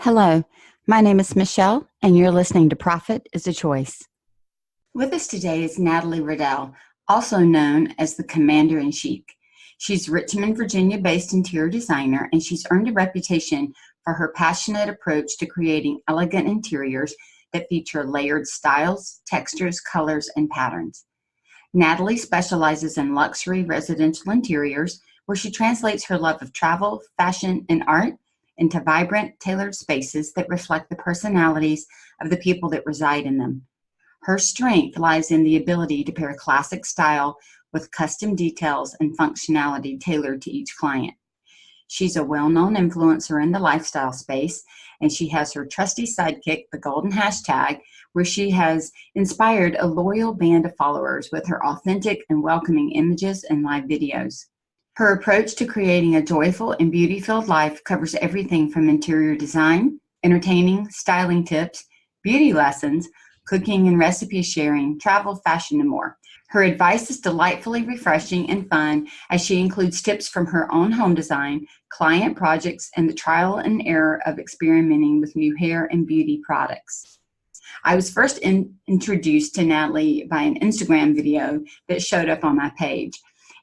Hello, my name is Michelle, and you're listening to Profit is a Choice. With us today is Natalie Reddell, also known as the Commander-in-Chic. She's Richmond, Virginia-based interior designer, and she's earned a reputation for her passionate approach to creating elegant interiors that feature layered styles, textures, colors, and patterns. Natalie specializes in luxury residential interiors, where she translates her love of travel, fashion, and art into vibrant, tailored spaces that reflect the personalities of the people that reside in them. Her strength lies in the ability to pair classic style with custom details and functionality tailored to each client. She's a well-known influencer in the lifestyle space, and she has her trusty sidekick, the golden hashtag, where she has inspired a loyal band of followers with her authentic and welcoming images and live videos. Her approach to creating a joyful and beauty-filled life covers everything from interior design, entertaining, styling tips, beauty lessons, cooking and recipe sharing, travel, fashion, and more. Her advice is delightfully refreshing and fun, as she includes tips from her own home design, client projects, and the trial and error of experimenting with new hair and beauty products. I was first introduced to Natalie by an Instagram video that showed up on my page.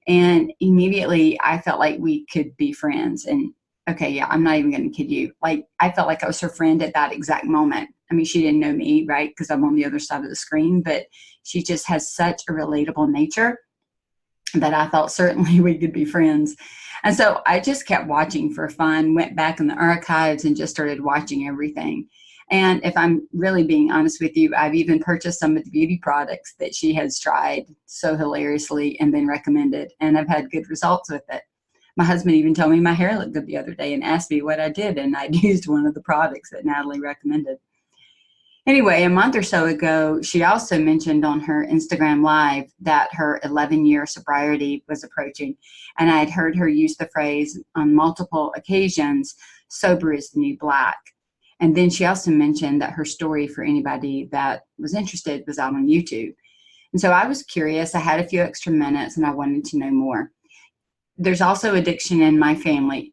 And immediately I felt like we could be friends. And okay, yeah, I'm not even going to kid you. Like, I felt like I was her friend at that exact moment. I mean, she didn't know me, right? Because I'm on the other side of the screen, but she just has such a relatable nature that I thought certainly we could be friends. And so I just kept watching for fun, went back in the archives and just started watching everything. And if I'm really being honest with you, I've even purchased some of the beauty products that she has tried so hilariously and then recommended, and I've had good results with it. My husband even told me my hair looked good the other day and asked me what I did, and I'd used one of the products that Natalie recommended. Anyway, a month or so ago, she also mentioned on her Instagram Live that her 11-year sobriety was approaching, and I had heard her use the phrase on multiple occasions, sober is the new black. And then she also mentioned that her story, for anybody that was interested, was out on YouTube. And so I was curious. I had a few extra minutes and I wanted to know more. There's also addiction in my family,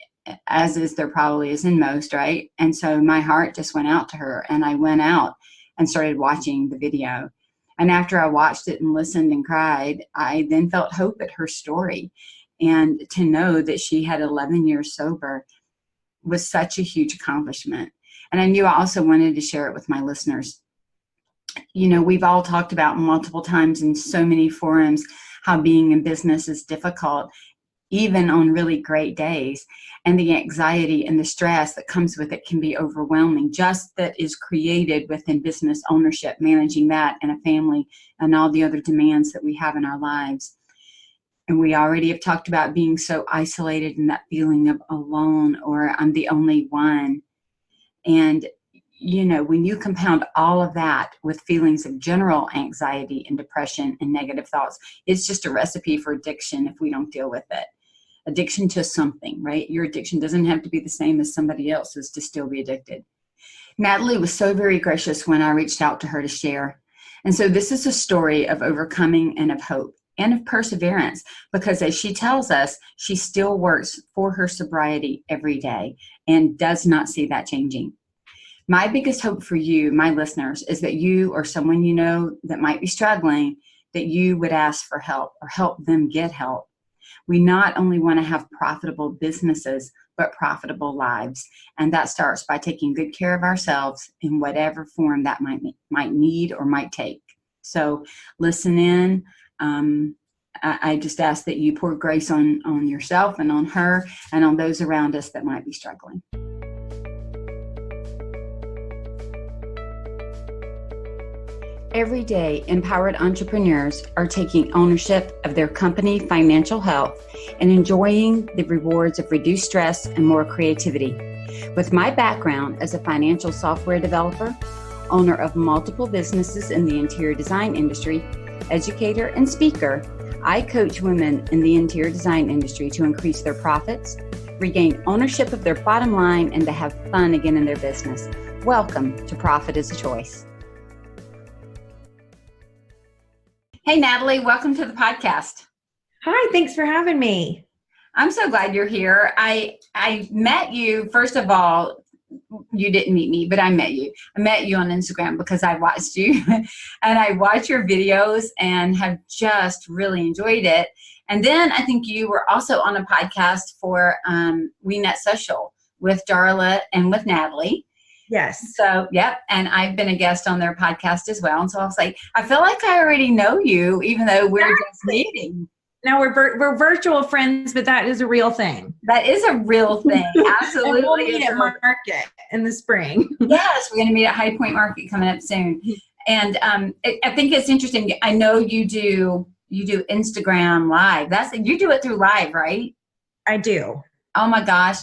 as is there probably is in most, right? And so my heart just went out to her, and I went out and started watching the video. And after I watched it and listened and cried, I then felt hope at her story. And to know that she had 11 years sober was such a huge accomplishment. And I knew I also wanted to share it with my listeners. You know, we've all talked about multiple times in so many forums how being in business is difficult, even on really great days. And the anxiety and the stress that comes with it can be overwhelming, just that is created within business ownership, managing that and a family and all the other demands that we have in our lives. And we already have talked about being so isolated and that feeling of alone, or I'm the only one. And, you know, when you compound all of that with feelings of general anxiety and depression and negative thoughts, it's just a recipe for addiction if we don't deal with it. Addiction to something, right? Your addiction doesn't have to be the same as somebody else's to still be addicted. Natalie was so very gracious when I reached out to her to share. And so this is a story of overcoming and of hope and of perseverance, because as she tells us, she still works for her sobriety every day and does not see that changing. My biggest hope for you, my listeners, is that you or someone you know that might be struggling, that you would ask for help or help them get help. We not only want to have profitable businesses, but profitable lives. And that starts by taking good care of ourselves in whatever form that might need or might take. So listen in. I just ask that you pour grace on yourself and on her and on those around us that might be struggling. Every day, empowered entrepreneurs are taking ownership of their company financial health and enjoying the rewards of reduced stress and more creativity. With my background as a financial software developer, owner of multiple businesses in the interior design industry, educator, and speaker, I coach women in the interior design industry to increase their profits, regain ownership of their bottom line, and to have fun again in their business. Welcome to Profit is a Choice. Hey, Natalie, welcome to the podcast. Hi, thanks for having me. I'm so glad you're here. I met you, first of all, you didn't meet me, but I met you. I met you on Instagram because I watched you and I watch your videos and have just really enjoyed it. And then I think you were also on a podcast for We Net Social with Darla and with Natalie. Yes. So, yep. And I've been a guest on their podcast as well. And so I was like, I feel like I already know you, even though we're just meeting. Now we're virtual friends, but that is a real thing. That is a real thing. Absolutely. And we'll meet at market in the spring. Yes, we're going to meet at High Point Market coming up soon. And I think it's interesting. I know you do Instagram Live. You do it through Live, right? I do. Oh my gosh.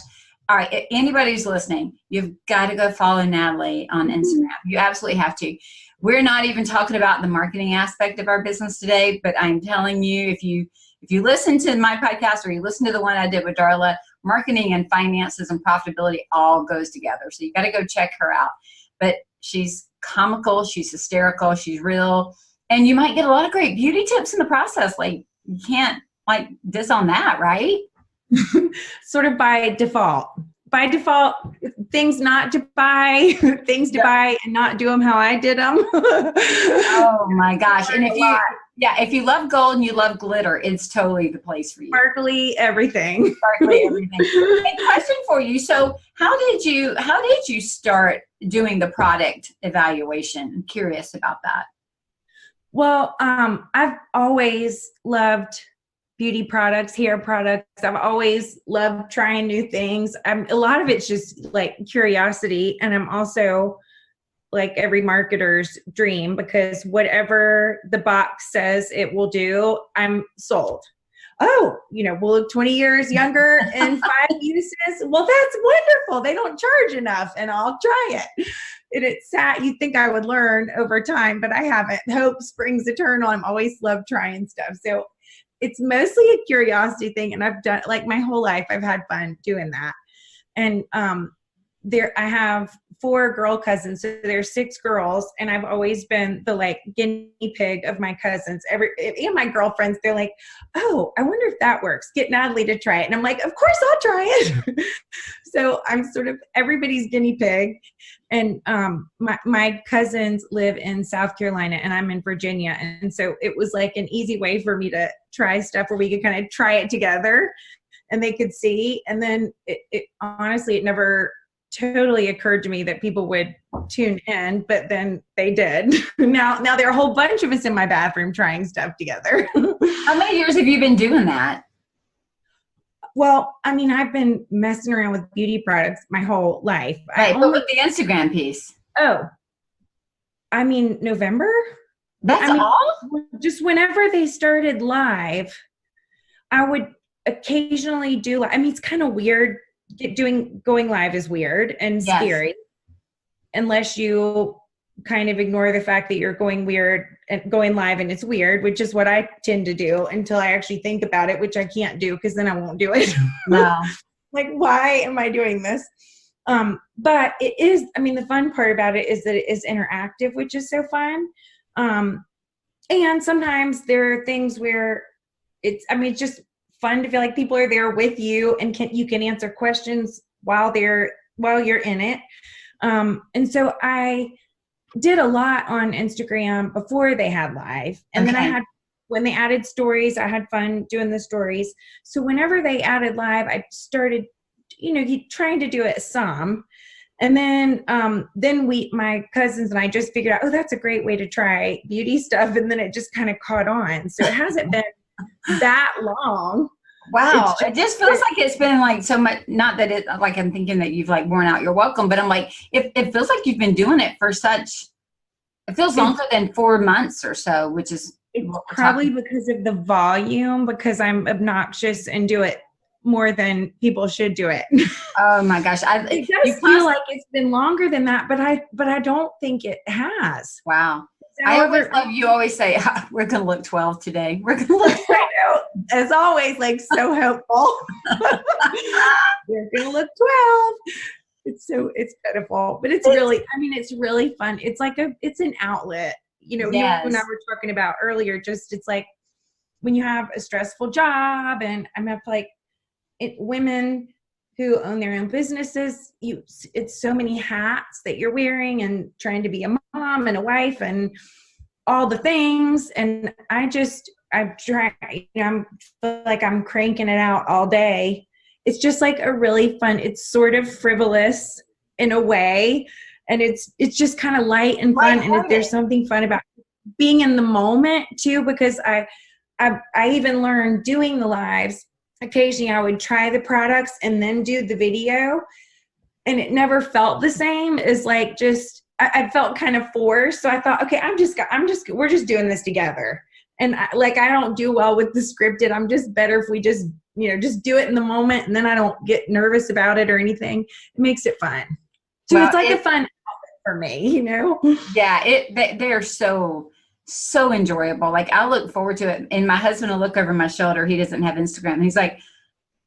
All right. If anybody's listening, you've got to go follow Natalie on Instagram. You absolutely have to. We're not even talking about the marketing aspect of our business today, but I'm telling you, if you listen to my podcast or you listen to the one I did with Darla, marketing and finances and profitability all goes together. So you got to go check her out. But she's comical, she's hysterical, she's real, and you might get a lot of great beauty tips in the process. Like, you can't diss on that, right? Sort of by default. By default, things not to buy, things to buy and not do them how I did them. Oh my gosh. And if you love gold and you love glitter, it's totally the place for you. Sparkly everything. Sparkly everything. Hey, question for you. So how did you start doing the product evaluation? I'm curious about that. Well, I've always loved beauty products, hair products. I've always loved trying new things. A lot of it's just like curiosity. And I'm also like every marketer's dream, because whatever the box says it will do, I'm sold. Oh, we'll look 20 years younger in 5 uses. Well, that's wonderful. They don't charge enough, and I'll try it. And it's sad. You'd think I would learn over time, but I haven't. Hope springs eternal. I'm always loved trying stuff. So it's mostly a curiosity thing. And I've done, like, my whole life, I've had fun doing that. And I have 4 girl cousins, so there's 6 girls, and I've always been the guinea pig of my cousins. And my girlfriends, they're like, oh, I wonder if that works. Get Natalie to try it. And I'm like, of course I'll try it. So I'm sort of everybody's guinea pig. And my cousins live in South Carolina and I'm in Virginia. And so it was like an easy way for me to try stuff where we could kind of try it together and they could see. And then it honestly, it never totally occurred to me that people would tune in, but then they did. Now there are a whole bunch of us in my bathroom trying stuff together. How many years have you been doing that? Well, I mean, I've been messing around with beauty products my whole life. Right, but with the Instagram piece. Oh, I mean, November? That's all? Just whenever they started live, I would occasionally do, it's kind of weird. Going live is weird and scary, unless you kind of ignore the fact that you're going live and it's weird, which is what I tend to do until I actually think about it, which I can't do because then I won't do it. No. Like, why am I doing this? But it is, the fun part about it is that it is interactive, which is so fun. And sometimes there are things where it's just fun to feel like people are there with you and you can answer questions while you're in it. And so I did a lot on Instagram before they had live. And then when they added stories, I had fun doing the stories. So whenever they added live, I started, trying to do it some. And then my cousins and I just figured out, oh, that's a great way to try beauty stuff. And then it just kind of caught on. So it hasn't been that long. Wow. It just feels like it's been so much, not that it, I'm thinking that you've worn out your welcome, but I'm like, it feels like you've been doing it for it feels longer than 4 months or so, which is probably because of the volume, because I'm obnoxious and do it more than people should do it. Oh my gosh. It does feel like it's been longer than that, but I don't think it has. Wow. I always love, you always say, we're going to look 12 today. We're going to look 12. I know. As always, so hopeful. We're going to look 12. It's pitiful, but it's really, it's really fun. It's it's an outlet, you and I were talking about earlier, it's like when you have a stressful job and women who own their own businesses, it's so many hats that you're wearing and trying to be a mom and a wife and all the things. And I'm trying, I feel like I'm cranking it out all day. It's just like a really fun, it's sort of frivolous in a way. And it's just kind of light and fun. And there's something fun about being in the moment too, because I even learned doing the lives. Occasionally I would try the products and then do the video, and it never felt the same as like just, I felt kind of forced. So I thought, okay, we're just doing this together. And I don't do well with the scripted. I'm just better if we just do it in the moment, and then I don't get nervous about it or anything. It makes it fun. So it's like a fun outlet for me, Yeah, they're so enjoyable. Like I look forward to it, and my husband will look over my shoulder. He doesn't have Instagram, and he's like,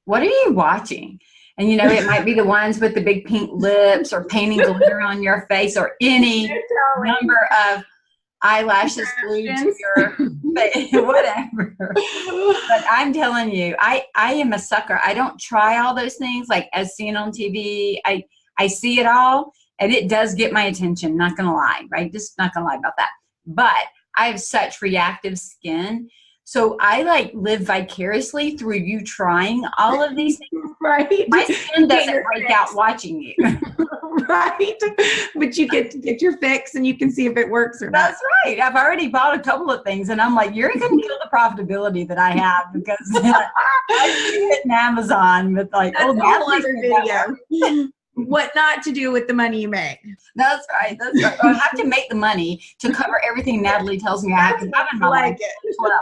"What are you watching?" And it might be the ones with the big pink lips, or painting glitter on your face, or any number of eyelashes glued to your face, whatever. But I'm telling you, I am a sucker. I don't try all those things like as seen on TV. I see it all, and it does get my attention. Not gonna lie, right? Just not gonna lie about that. But I have such reactive skin. So I live vicariously through you trying all of these things. Right. My skin doesn't break out watching you. Right. But you get to get your fix, and you can see if it works or not. That's right. I've already bought a couple of things, and I'm like, you're going to kill the profitability that I have, because I see it in Amazon with that's a whole other video. What not to do with the money you make. That's right. I have to make the money to cover everything Natalie tells me I have to have in my life. Well,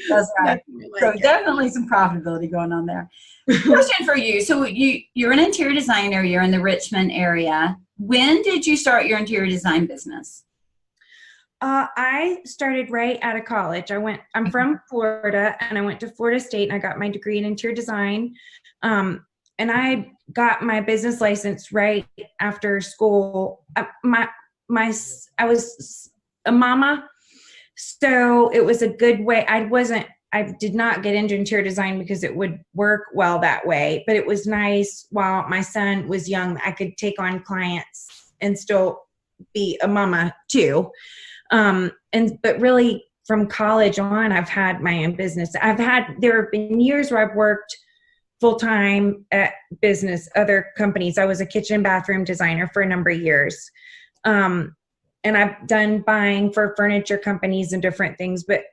that's right. So definitely some profitability going on there. Question for you. So you're an interior designer. You're in the Richmond area. When did you start your interior design business? I started right out of college. I'm from Florida, and I went to Florida State, and I got my degree in interior design. And I got my business license right after school. I was a mama, so it was a good way. I did not get into interior design because it would work well that way, but it was nice while my son was young. I could take on clients and still be a mama too. But really from college on, I've had my own business. There have been years where I've worked full-time at other companies. I was a kitchen and bathroom designer for a number of years. And I've done buying for furniture companies and different things, but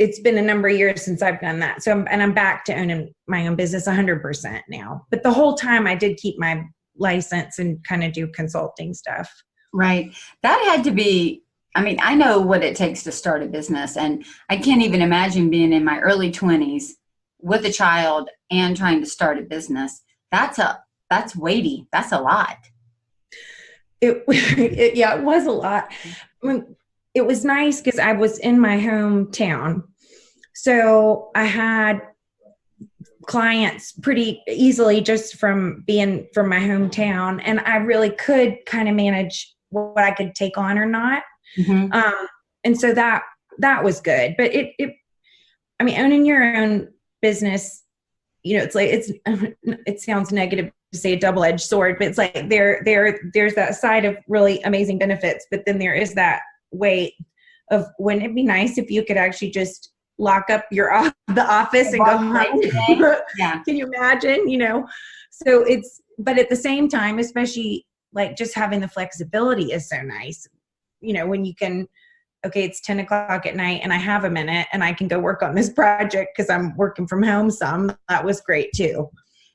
it's been a number of years since I've done that. So I'm back to owning my own business 100% now. But the whole time I did keep my license and kind of do consulting stuff. Right. That had to be, I know what it takes to start a business, and I can't even imagine being in my early 20s with a child and trying to start a business. That's weighty. That's a lot. It was a lot. It was nice because I was in my hometown. So I had clients pretty easily just from being from my hometown. And I really could kind of manage what I could take on or not. Mm-hmm. And so that was good. But owning your own business, it sounds negative to say a double-edged sword, but it's like there's that side of really amazing benefits, but then there is that weight of, wouldn't it be nice if you could actually just lock up the office and go home? Yeah. Can you imagine? So but at the same time, especially like just having the flexibility is so nice. When you can, okay, it's 10 o'clock at night and I have a minute and I can go work on this project because I'm working from home some. That was great too.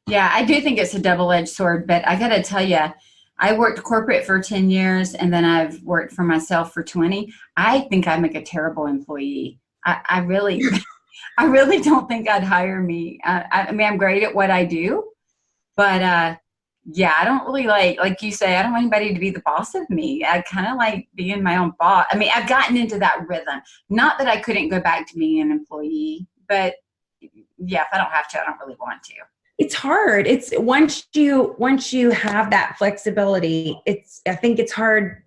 Yeah, I do think it's a double-edged sword, but I got to tell you, I worked corporate for 10 years and then I've worked for myself for 20. I think I make a terrible employee. I really don't think I'd hire me. I'm great at what I do, but I don't really like you say, I don't want anybody to be the boss of me. I kind of like being my own boss. I've gotten into that rhythm. Not that I couldn't go back to being an employee, but yeah, if I don't have to, I don't really want to. It's hard. It's once you have that flexibility, I think it's hard.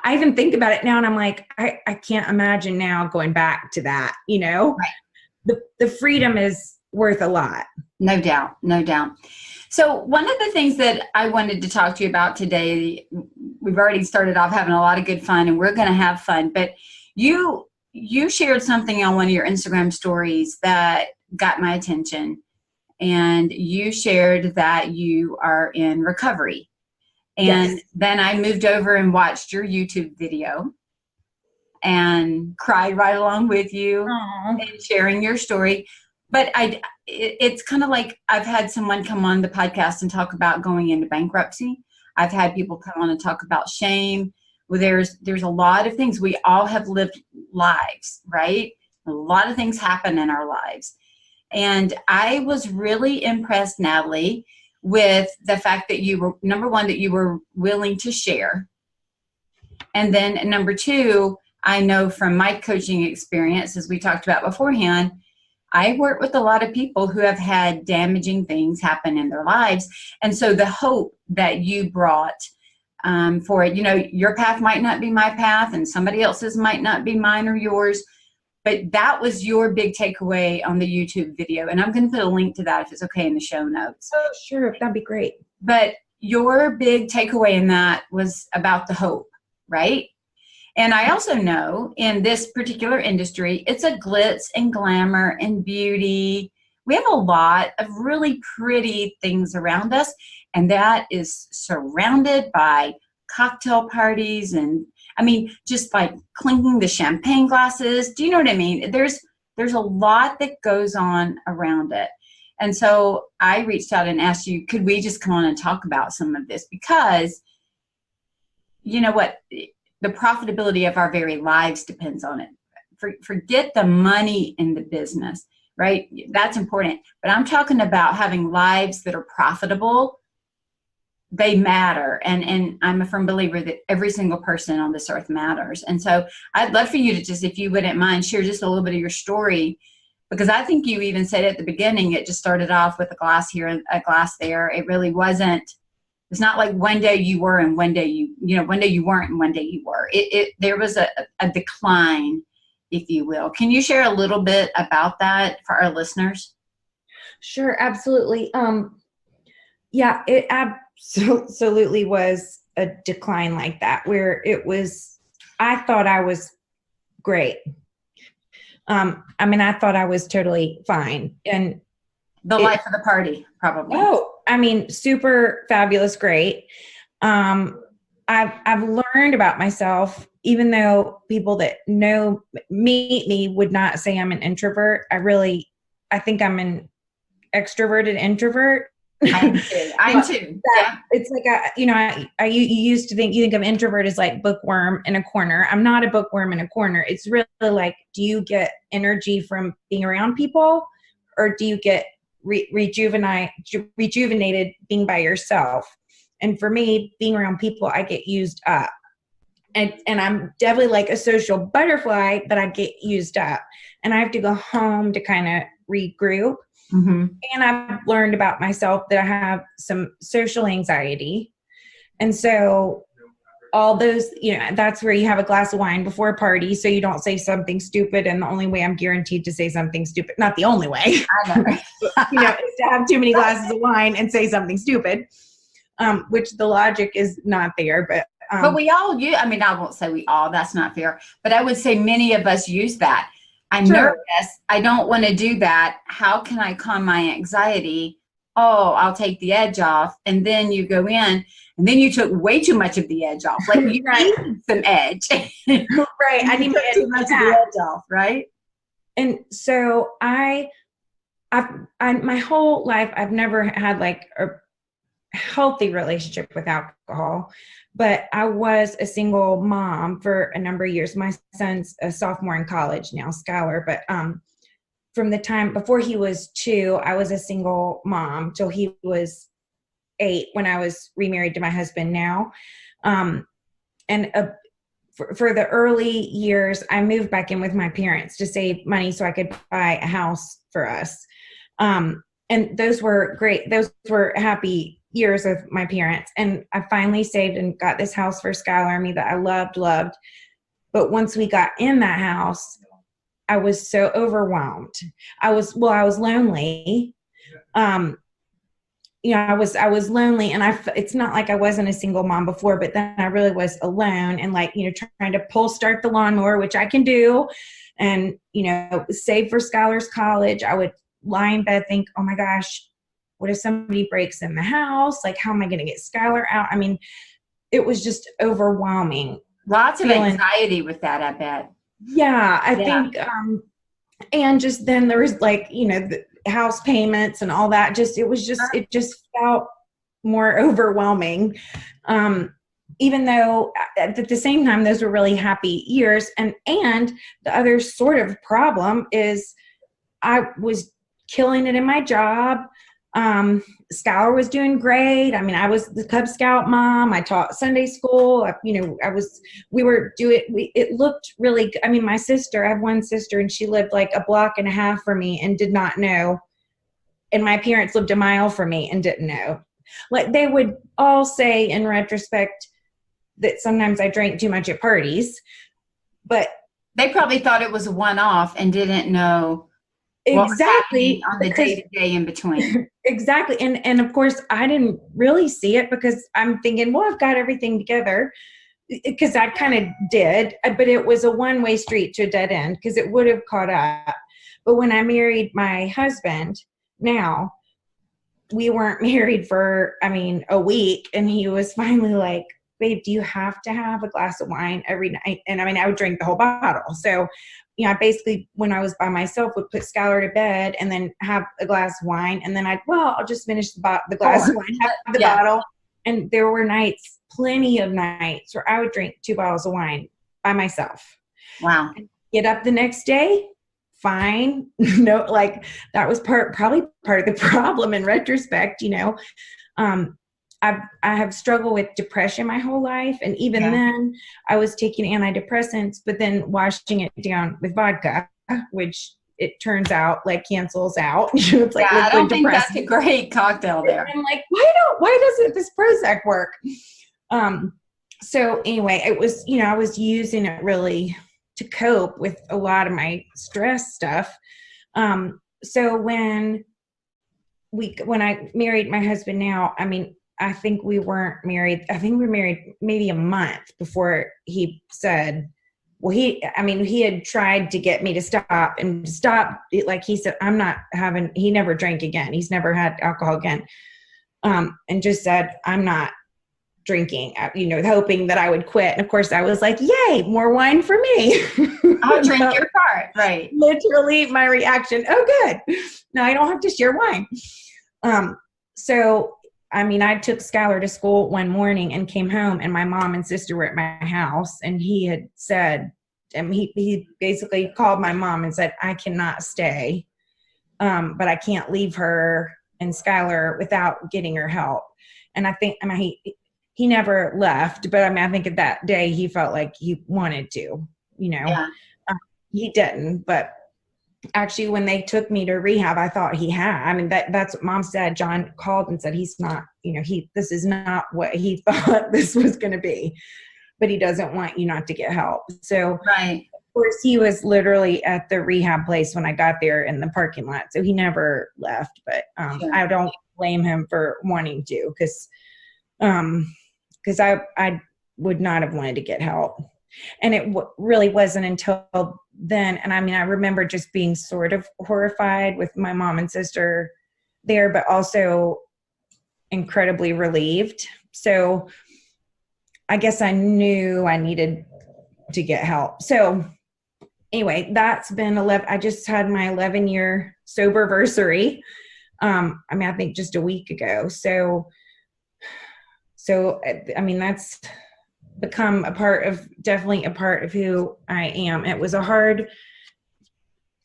I even think about it now and I'm like, I can't imagine now going back to that, Right. The freedom is worth a lot. No doubt. No doubt. So one of the things that I wanted to talk to you about today, we've already started off having a lot of good fun, and we're going to have fun, but you shared something on one of your Instagram stories that got my attention, and you shared that you are in recovery. And Yes. then I moved over and watched your YouTube video and cried right along with you and sharing your story. But it's kind of like I've had someone come on the podcast and talk about going into bankruptcy. I've had people come on and talk about shame. Well, there's a lot of things. We all have lived lives, right? A lot of things happen in our lives. And I was really impressed, Natalie, with the fact that you were, number one, that you were willing to share. And then number two, I know from my coaching experience, as we talked about beforehand, I work with a lot of people who have had damaging things happen in their lives. And so the hope that you brought for it, your path might not be my path and somebody else's might not be mine or yours, but that was your big takeaway on the YouTube video. And I'm going to put a link to that if it's okay in the show notes. Oh, sure. That'd be great. But your big takeaway in that was about the hope, right? And I also know in this particular industry, it's a glitz and glamour and beauty. We have a lot of really pretty things around us, and that is surrounded by cocktail parties and, just like clinking the champagne glasses. Do you know what I mean? There's a lot that goes on around it. And so I reached out and asked you, could we just come on and talk about some of this? Because you know what? The profitability of our very lives depends on it. Forget the money in the business, right? That's important. But I'm talking about having lives that are profitable. They matter. And I'm a firm believer that every single person on this earth matters. And so I'd love for you to just, if you wouldn't mind, share just a little bit of your story, because I think you even said at the beginning, it just started off with a glass here and a glass there. It really wasn't. It's not like one day you were and one day one day you weren't and one day you were. There was a decline, if you will. Can you share a little bit about that for our listeners? Sure, absolutely. Yeah, it absolutely was a decline like that, where I thought I was great. I thought I was totally fine. And life of the party, probably. Oh, super fabulous, great. I've learned about myself, even though people that meet me would not say I'm an introvert. I think I'm an extroverted introvert. I'm too. Yeah. It's like, you used to think, you think of introvert as like bookworm in a corner. I'm not a bookworm in a corner. It's really like, do you get energy from being around people, or do you get rejuvenated being by yourself? And for me, being around people, I get used up. And I'm definitely like a social butterfly, but I get used up. And I have to go home to kind of regroup. Mm-hmm. And I've learned about myself that I have some social anxiety. And so all those, that's where you have a glass of wine before a party so you don't say something stupid. And the only way I'm guaranteed to say something stupid, not the only way, I know. Is to have too many glasses of wine and say something stupid, which the logic is not there. But we all use, I won't say we all, that's not fair, but I would say many of us use that. I'm nervous. I don't want to do that. How can I calm my anxiety? Oh, I'll take the edge off. And then you go in, and then you took way too much of the edge off. Like you need some edge. Right. I need too much of the edge off, right? And so I my whole life, I've never had like a healthy relationship with alcohol, but I was a single mom for a number of years. My son's a sophomore in college now, Skylar, but from the time before he was 2, I was a single mom till he was 8 when I was remarried to my husband now. For the early years, I moved back in with my parents to save money so I could buy a house for us. And those were great. Those were happy years with my parents. And I finally saved and got this house for Skylar and me that I loved. But once we got in that house, I was so overwhelmed. I was lonely. I was lonely, and it's not like I wasn't a single mom before, but then I really was alone, and like, trying to pull start the lawnmower, which I can do, and, save for Skylar's college. I would lie in bed, think, oh my gosh, what if somebody breaks in the house? Like, how am I going to get Skylar out? I mean, it was just overwhelming. Lots of anxiety with that, I bet. Yeah, I think, and just then there was like, the house payments and all that. It just felt more overwhelming. Even though at the same time, those were really happy years. And the other sort of problem is I was killing it in my job. Skylar was doing great. I mean, I was the Cub Scout mom. I taught Sunday school. It looked really, I mean, my sister, I have one sister, and she lived like a block and a half from me and did not know. And my parents lived a mile from me and didn't know. Like, they would all say in retrospect that sometimes I drank too much at parties, but they probably thought it was a one-off and didn't know exactly on the day-to-day in between. Exactly. And of course I didn't really see it because I'm thinking, well, I've got everything together, because I kind of did, but it was a one-way street to a dead end because it would have caught up. But when I married my husband, now we weren't married for, a week, and he was finally like, babe, do you have to have a glass of wine every night? And I would drink the whole bottle. So, I basically, when I was by myself, would put Skylar to bed and then have a glass of wine. And then I'll just finish the glass of wine, have the bottle. And there were nights, plenty of nights, where I would drink 2 bottles of wine by myself. Wow. And get up the next day, fine. No, like, that was probably part of the problem in retrospect, I have struggled with depression my whole life. And even then I was taking antidepressants, but then washing it down with vodka, which it turns out like cancels out. It's like I don't think that's a great cocktail there. And I'm like, why doesn't this Prozac work? So anyway, it was, I was using it really to cope with a lot of my stress stuff. So when I married my husband now, I think we weren't married. I think we were married maybe a month before he said, well, he had tried to get me to stop. Like he said, he never drank again. He's never had alcohol again. And just said, I'm not drinking, hoping that I would quit. And of course I was like, yay, more wine for me. I'll drink your part. Right. Literally my reaction. Oh, good. Now I don't have to share wine. So I took Skylar to school one morning and came home, and my mom and sister were at my house, and he had said, and he basically called my mom and said, I cannot stay, but I can't leave her and Skylar without getting her help. And I think, he never left, but I think at that day he felt like he wanted to, he didn't, but actually, when they took me to rehab, I thought he had. That's what Mom said. John called and said, he's not, this is not what he thought this was going to be, but he doesn't want you not to get help. So, right. Of course, he was literally at the rehab place when I got there in the parking lot. So he never left, but sure. I don't blame him for wanting to, because I would not have wanted to get help. And it really wasn't until then. And I remember just being sort of horrified with my mom and sister there, but also incredibly relieved. So I guess I knew I needed to get help. So anyway, that's been I just had my 11-year sober-versary. I think just a week ago. So that's become definitely a part of who I am. It was a hard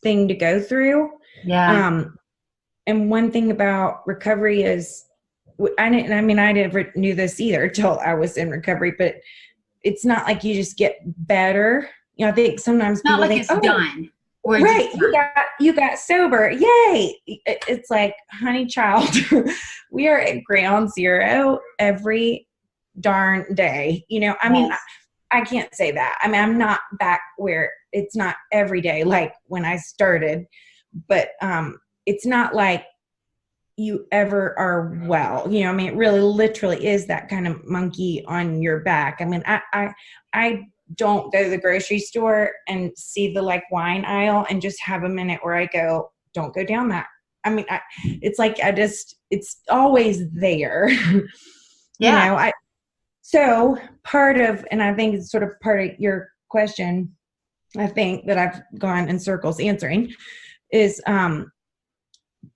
thing to go through. Yeah. And one thing about recovery is, I never knew this either till I was in recovery, but it's not like you just get better. I think sometimes people think, it's done. Right. You got sober. Yay. It's like, honey child, we are at ground zero every darn day. Yes. I can't say that. I'm not back where it's not every day like when I started, but it's not like you ever are well, you know, I mean, it really literally is that kind of monkey on your back. I mean, I don't go to the grocery store and see the like wine aisle and just have a minute where I go, don't go down that. I mean, it's like, it's always there. Yeah. You know, so part of, and I think it's sort of part of your question, I think that I've gone in circles answering is,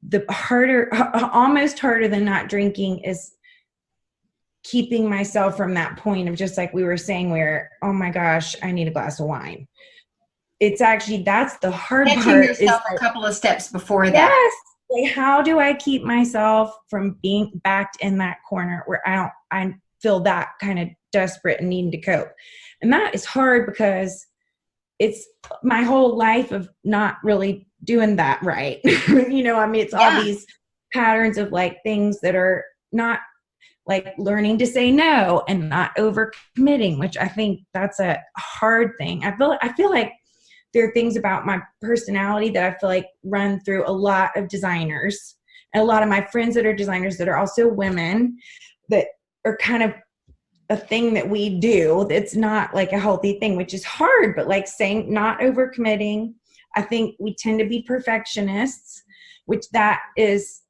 the harder, almost harder than not drinking is keeping myself from that point of just like we were saying where, oh my gosh, I need a glass of wine. It's actually, that's the hard Catching part. yourself is a couple of steps before that. Yes. Like, how do I keep myself from being backed in that corner where I feel that kind of desperate and needing to cope? And that is hard because it's my whole life of not really doing that right. You know, I mean, it's all these patterns of like things that are not like learning to say no and not overcommitting, which I think that's a hard thing. I feel like there are things about my personality that I feel like run through a lot of designers and a lot of my friends that are designers that are also women that are kind of a thing that we do that's not like a healthy thing, which is hard, but like saying not overcommitting. I think we tend to be perfectionists, which that is,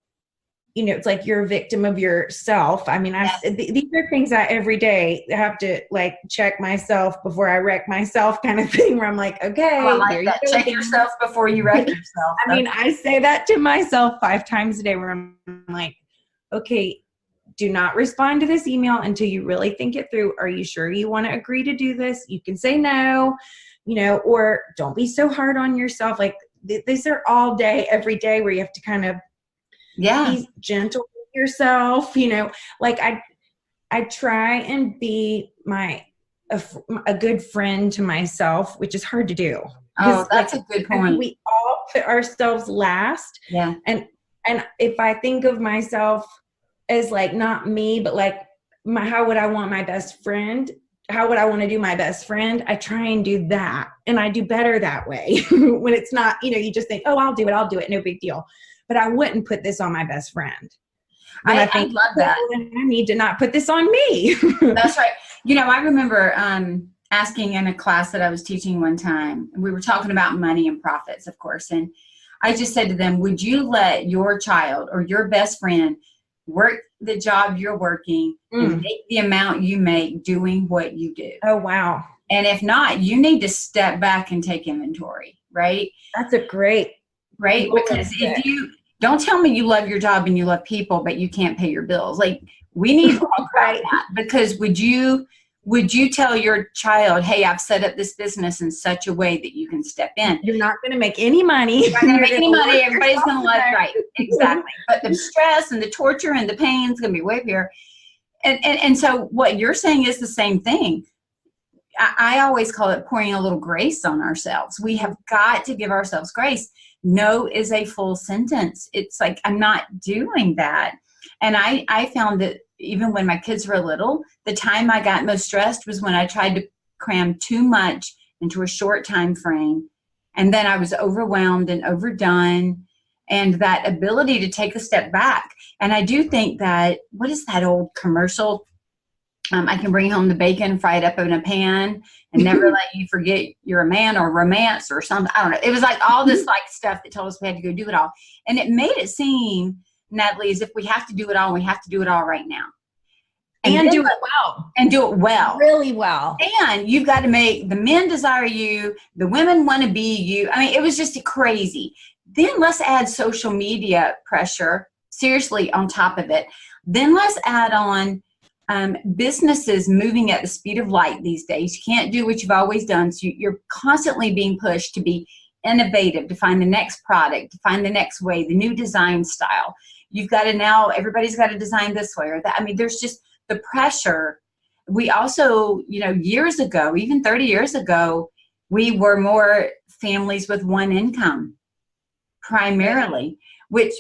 you know, it's like you're a victim of yourself. I mean, these are things I every day have to like check myself before I wreck myself kind of thing where I'm like, okay, I like that. Check yourself before you wreck yourself. I mean, I say that to myself 5 times a day where I'm like, okay, do not respond to this email until you really think it through. Are you sure you want to agree to do this? You can say no, you know, or don't be so hard on yourself. Like these are all day, every day where you have to kind of be gentle with yourself, you know, like I try and be a good friend to myself, which is hard to do. Oh, that's like, a good point. We all put ourselves last. Yeah. And if I think of myself as like not me, but like how would I want my best friend? How would I want to do my best friend? I try and do that. And I do better that way when it's not, you know, you just think, oh, I'll do it. No big deal. But I wouldn't put this on my best friend. I think, love that. I need to not put this on me. That's right. You know, I remember asking in a class that I was teaching one time, we were talking about money and profits, of course. And I just said to them, would you let your child or your best friend work the job you're working and make the amount you make doing what you do? Oh, wow. And if not, you need to step back and take inventory, right? That's a great, right? Because if you don't tell me you love your job and you love people, but you can't pay your bills, like we need to talk about that. Because would you tell your child, hey, I've set up this business in such a way that you can step in? You're not going to make any money. You're not going to make any money. Everybody's going to love, right? Exactly. But the stress and the torture and the pain is going to be way up here. And so what you're saying is the same thing. I always call it pouring a little grace on ourselves. We have got to give ourselves grace. No is a full sentence. It's like, I'm not doing that. And I found that even when my kids were little, the time I got most stressed was when I tried to cram too much into a short time frame. And then I was overwhelmed and overdone, and that ability to take a step back. And I do think that, what is that old commercial? I can bring home the bacon, fry it up in a pan, and never let you forget you're a man, or romance or something. I don't know. It was like all this like stuff that told us we had to go do it all. And it made it seem, Natalie, as if we have to do it all, and we have to do it all right now. And do it well. And do it well. Really well. And you've got to make the men desire you, the women want to be you. I mean, it was just crazy. Then let's add social media pressure, seriously, on top of it. Then let's add on businesses moving at the speed of light these days. You can't do what you've always done. So you're constantly being pushed to be innovative, to find the next product, to find the next way, the new design style. You've got to now, everybody's got to design this way or that. I mean, there's just the pressure. We also, you know, years ago, even 30 years ago, we were more families with one income primarily, which,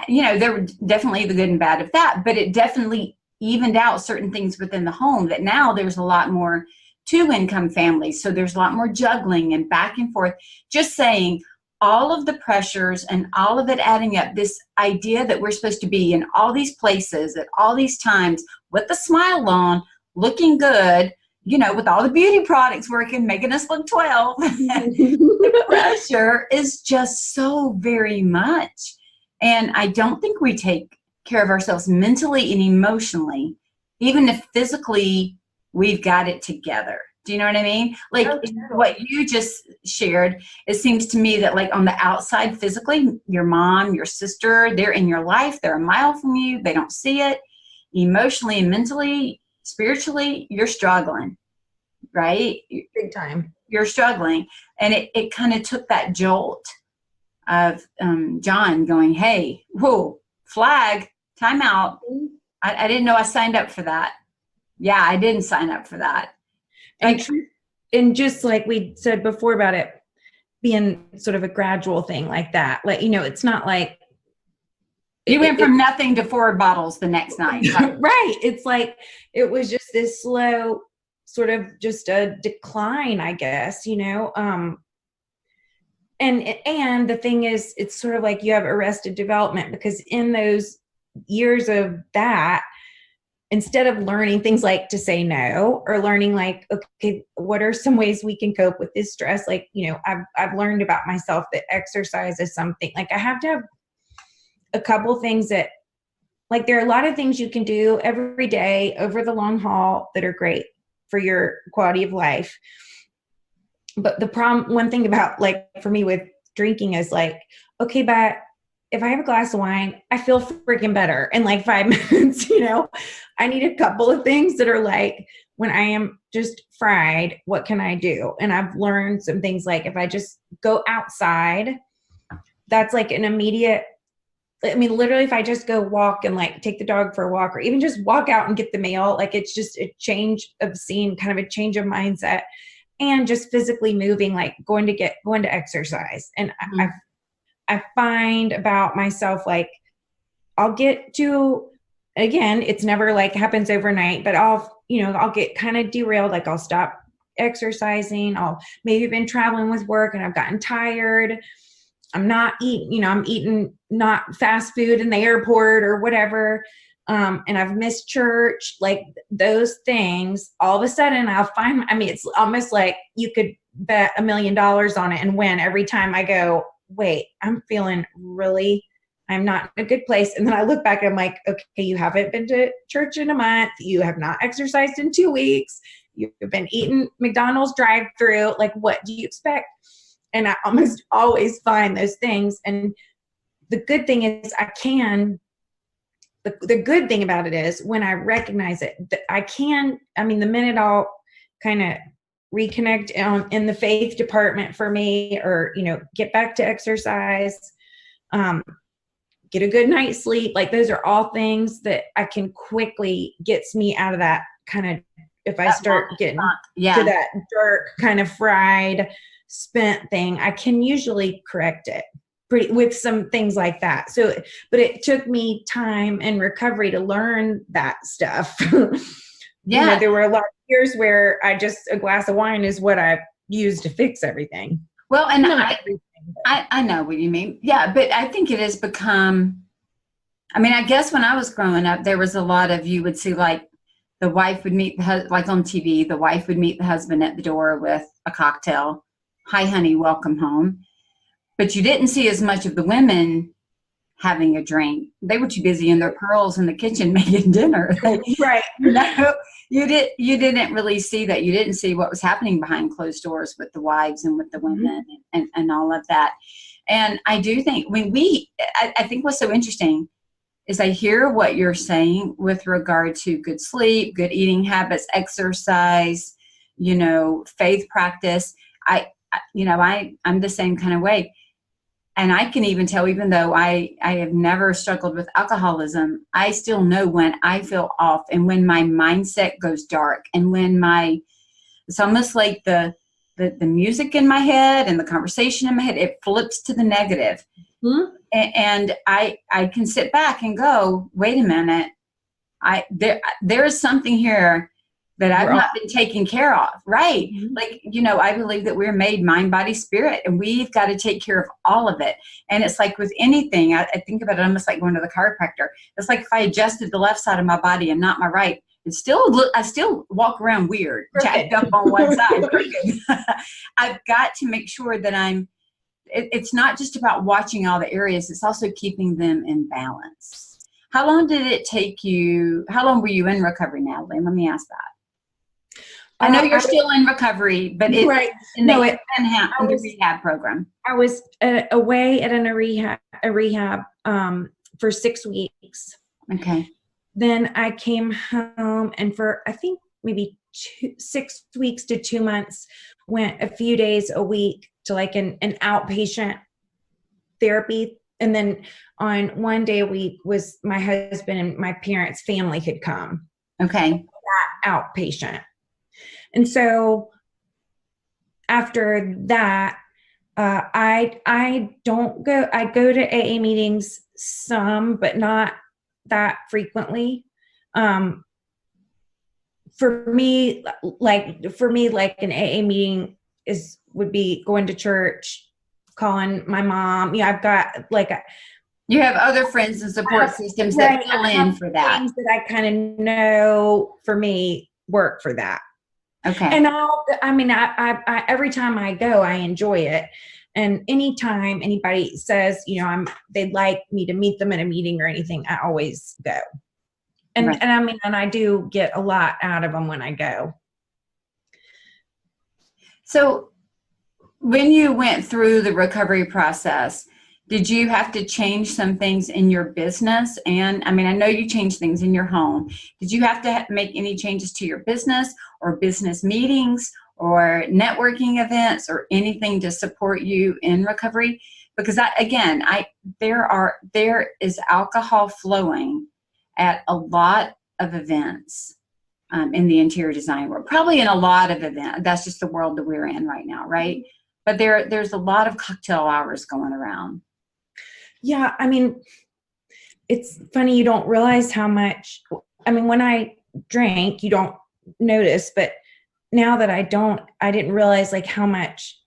you know, there were definitely the good and bad of that, but it definitely evened out certain things within the home that now there's a lot more two-income families. So there's a lot more juggling and back and forth. Just saying, all of the pressures and all of it adding up, this idea that we're supposed to be in all these places at all these times with a smile on, looking good, with all the beauty products working, making us look 12. The pressure is just so very much. And I don't think we take care of ourselves mentally and emotionally, even if physically we've got it together. Do you know what I mean? Like what you just shared, it seems to me that like on the outside physically, your mom, your sister, they're in your life, they're a mile from you, they don't see it. Emotionally and mentally, spiritually, you're struggling, right? Big time. You're struggling. And it kind of took that jolt of John going, hey, whoa, flag, time out. I didn't know I signed up for that. Yeah, I didn't sign up for that. And just like we said before about it being sort of a gradual thing like that, like, it's not like you went from nothing to 4 bottles the next night. Right. It's like, it was just this slow sort of just a decline, I guess, and the thing is, it's sort of like you have arrested development, because in those years of that, instead of learning things like to say no, or learning like, okay, what are some ways we can cope with this stress? Like, I've learned about myself that exercise is something, like I have to have a couple things that, like, there are a lot of things you can do every day over the long haul that are great for your quality of life. But the one thing about, like, for me with drinking is like, okay, but if I have a glass of wine, I feel freaking better in like 5 minutes, I need a couple of things that are like, when I am just fried, what can I do? And I've learned some things, like if I just go outside, that's like an immediate, literally if I just go walk and like take the dog for a walk, or even just walk out and get the mail, like it's just a change of scene, kind of a change of mindset, and just physically moving, like going to exercise. And I find about myself, like I'll get to, again, it's never like happens overnight, but I'll get kind of derailed. Like I'll stop exercising. I'll maybe been traveling with work and I've gotten tired. I'm not eating, I'm eating not fast food in the airport or whatever. And I've missed church, like those things. All of a sudden I'll find, it's almost like you could bet $1 million on it and win every time I go, wait, I'm not in a good place. And then I look back and I'm like, okay, you haven't been to church in a month. You have not exercised in 2 weeks. You've been eating McDonald's drive-through. Like, what do you expect? And I almost always find those things. And the good thing is the good thing about it is when I recognize it, that I can, the minute I'll kind of reconnect in the faith department for me, or, get back to exercise, get a good night's sleep. Like those are all things that I can quickly gets me out of that kind of, if I start getting to that dark kind of fried, spent thing, I can usually correct it with some things like that. So, but it took me time and recovery to learn that stuff. Yeah. There were a lot of years where a glass of wine is what I used to fix everything. Well, and I know what you mean. Yeah. But I think it has become, I guess when I was growing up, there was a lot of, you would see like the wife would meet like on TV, the wife would meet the husband at the door with a cocktail. Hi, honey, welcome home. But you didn't see as much of the women having a drink. They were too busy in their pearls in the kitchen making dinner. Right. You didn't really see that. You didn't see what was happening behind closed doors with the wives and with the women and all of that. And I do think I think what's so interesting is I hear what you're saying with regard to good sleep, good eating habits, exercise, faith practice. I'm the same kind of way. And I can even tell, even though I have never struggled with alcoholism, I still know when I feel off and when my mindset goes dark and when it's almost like the music in my head and the conversation in my head, it flips to the negative. Mm-hmm. And I can sit back and go, wait a minute. There is something here that I've We're all- not been taken care of. Right. Mhm. Like, I believe that we're made mind, body, spirit, and we've got to take care of all of it. And it's like with anything, I think about it almost like going to the chiropractor. It's like if I adjusted the left side of my body and not my right, I still walk around weird, jacked up on one side, crooked. I've got to make sure that it's not just about watching all the areas, it's also keeping them in balance. How long did it take you? How long were you in recovery, Natalie? Let me ask that. I know you're still in recovery, but it's right. in the rehab program. I was away at a rehab for 6 weeks. Okay. Then I came home, and for I think maybe 6 weeks to 2 months, went a few days a week to like an outpatient therapy. And then on one day a week was my husband and my parents' family could come. Okay. That outpatient. And so after that, I don't go. I go to AA meetings some, but not that frequently. For me, like an AA meeting would be going to church, calling my mom. I've got you have other friends and support systems that fill in for that. Things that I kind of know for me work for that. Okay. And I every time I go, I enjoy it. And anytime anybody says, they'd like me to meet them at a meeting or anything, I always go. And right. and I do get a lot out of them when I go. So when you went through the recovery process, did you have to change some things in your business? And I know you changed things in your home. Did you have to make any changes to your business or business meetings or networking events or anything to support you in recovery? Because there is alcohol flowing at a lot of events in the interior design world, probably in a lot of events. That's just the world that we're in right now, right? But there's a lot of cocktail hours going around. Yeah, it's funny, you don't realize how much, when I drank, you don't notice, but now that I didn't realize like how much.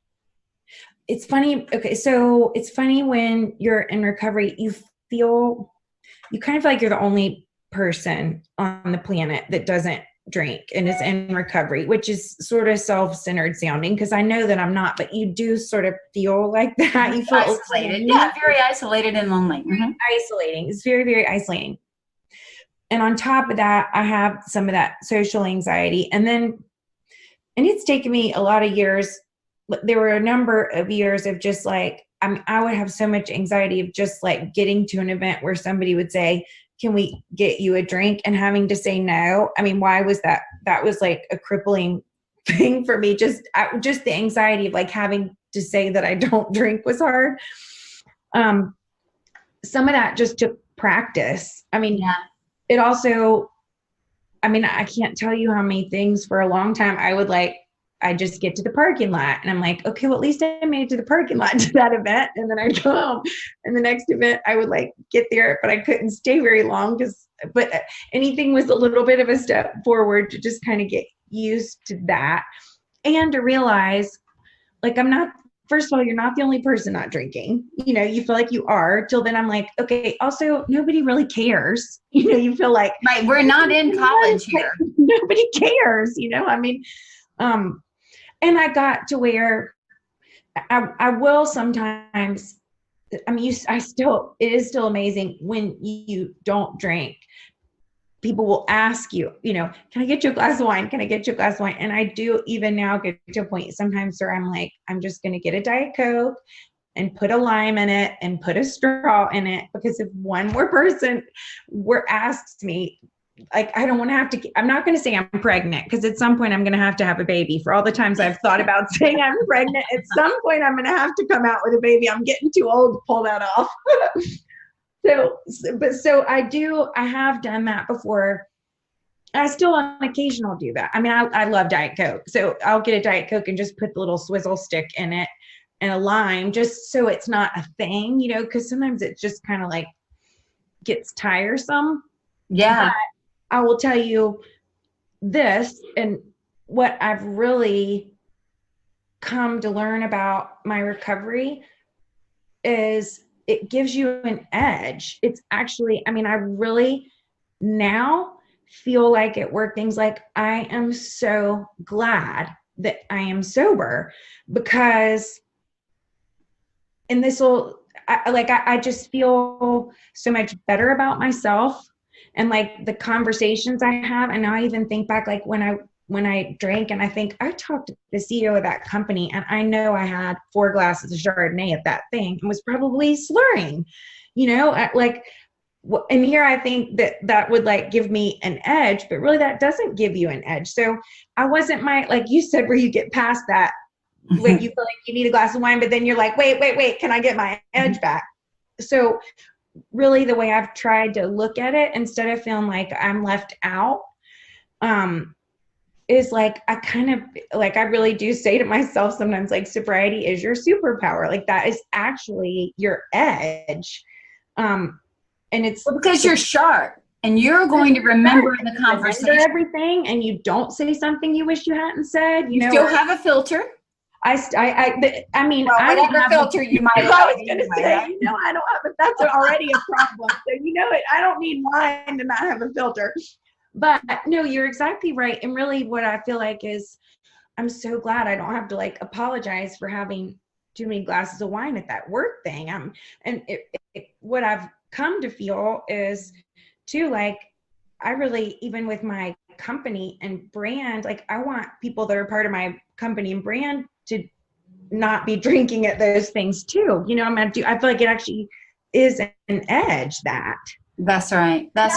It's funny. Okay. So it's funny when you're in recovery, you kind of feel like you're the only person on the planet that doesn't drink and is in recovery, which is sort of self-centered sounding because I know that I'm not, but you do sort of feel like that. You feel isolated. Yeah, very isolated and lonely. Mm-hmm. Isolating. It's very, very isolating. And on top of that, I have some of that social anxiety. And it's taken me a lot of years. There were a number of years of just like, I would have so much anxiety of just like getting to an event where somebody would say, can we get you a drink? And having to say no. Why was that? That was like a crippling thing for me. Just the anxiety of like having to say that I don't drink was hard. Some of that just took practice. Yeah. It also, I can't tell you how many things for a long time I just get to the parking lot and I'm like, okay, well, at least I made it to the parking lot to that event. And then I go home and the next event I would like get there, but I couldn't stay very long but anything was a little bit of a step forward to just kind of get used to that and to realize like, first of all, you're not the only person not drinking. You feel like you are till then I'm like, okay, also nobody really cares. You feel like, right. We're not in college here. Nobody cares, and I got to where I will sometimes, it is still amazing when you don't drink. People will ask you, can I get you a glass of wine? Can I get you a glass of wine? And I do even now get to a point sometimes where I'm like, I'm just going to get a Diet Coke and put a lime in it and put a straw in it. Because if one more person asks me, like, I don't want to have to, I'm not going to say I'm pregnant because at some point I'm going to have a baby. For all the times I've thought about saying I'm pregnant, at some point I'm going to have to come out with a baby. I'm getting too old to pull that off. So I have done that before. I still on occasion will do that. I love Diet Coke. So I'll get a Diet Coke and just put the little swizzle stick in it and a lime just so it's not a thing, because sometimes it just kind of like gets tiresome. Yeah. But I will tell you, this and what I've really come to learn about my recovery is it gives you an edge. It's actually, I mean, I really now feel like at work things like I am so glad that I am sober, because and this will I just feel so much better about myself, and like the conversations I have. And now I even think back, like when I drank, and I think I talked to the CEO of that company, and I know I had 4 glasses of Chardonnay at that thing and was probably slurring, like, and here I think that would like give me an edge, but really that doesn't give you an edge. So I wasn't like you said, where you get past that, like you feel like you need a glass of wine, but then you're like, wait, can I get my edge back? So really the way I've tried to look at it, instead of feeling like I'm left out, is like, I kind of like, I really do say to myself sometimes, like, sobriety is your superpower. Like that is actually your edge. And it's because you're sharp and you're going to remember the conversation. Everything, and you don't say something you wish you hadn't said. You still have a filter. I mean, well, whatever filter you might have. I was going to say, I don't have it. That's already a problem. So, I don't need wine to not have a filter. But no, you're exactly right. And really what I feel like is, I'm so glad I don't have to like apologize for having too many glasses of wine at that work thing. What I've come to feel is too, like, I really, even with my company and brand, like I want people that are part of my company and brand to not be drinking at those things too. I feel like it actually is an edge. That's right. I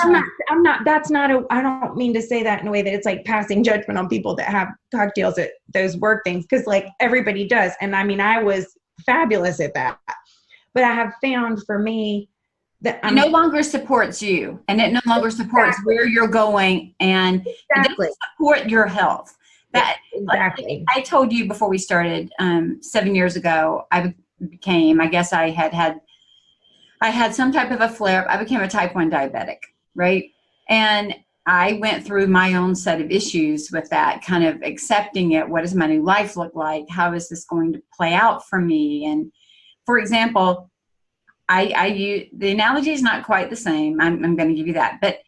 don't mean to say that in a way that it's like passing judgment on people that have cocktails at those work things, because like everybody does. And I mean, I was fabulous at that, but I have found for me that it no longer supports you, and it no longer supports where you're going, and it doesn't support your health. Like I told you before we started, 7 years ago, I guess I had some type of a flare up. I became a type 1 diabetic, right? And I went through my own set of issues with that, kind of accepting it. What does my new life look like? How is this going to play out for me? And for example, I use, the analogy is not quite the same. I'm going to give you that. But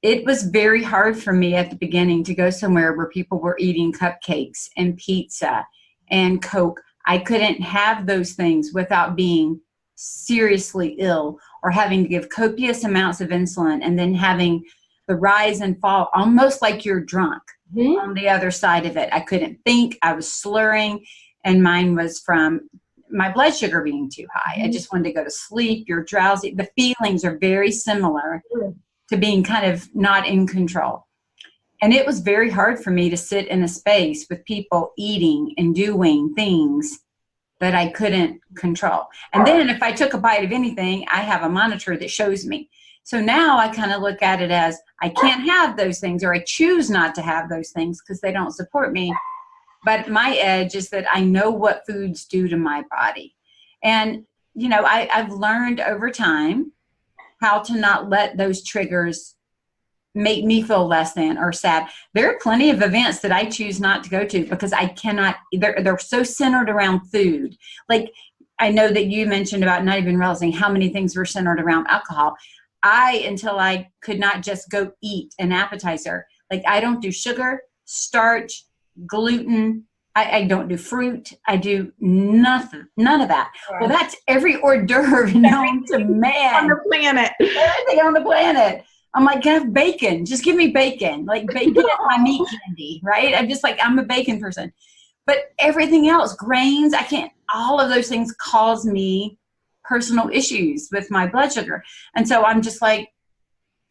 it was very hard for me at the beginning to go somewhere where people were eating cupcakes and pizza and Coke. I couldn't have those things without being seriously ill, or having to give copious amounts of insulin, and then having the rise and fall almost like you're drunk on the other side of it. I couldn't think. I was slurring, and mine was from my blood sugar being too high. I just wanted to go to sleep. You're drowsy. The feelings are very similar to being kind of not in control. And it was very hard for me to sit in a space with people eating and doing things that I couldn't control. And then if I took a bite of anything, I have a monitor that shows me. So now I kind of look at it as I can't have those things, or I choose not to have those things because they don't support me. But my edge is that I know what foods do to my body. And, I've learned over time how to not let those triggers make me feel less than or sad. There are plenty of events that I choose not to go to because I cannot, they're so centered around food. Like, I know that you mentioned about not even realizing how many things were centered around alcohol. Until I could not just go eat an appetizer, like I don't do sugar, starch, gluten. I don't do fruit. I do nothing, none of that. Right. Well, that's every hors d'oeuvre known to man on the planet. Everything on the planet. I'm like, have bacon. Just give me bacon. Like bacon is my meat candy, right? I'm a bacon person. But everything else, grains, I can't, all of those things cause me personal issues with my blood sugar. And so I'm just like,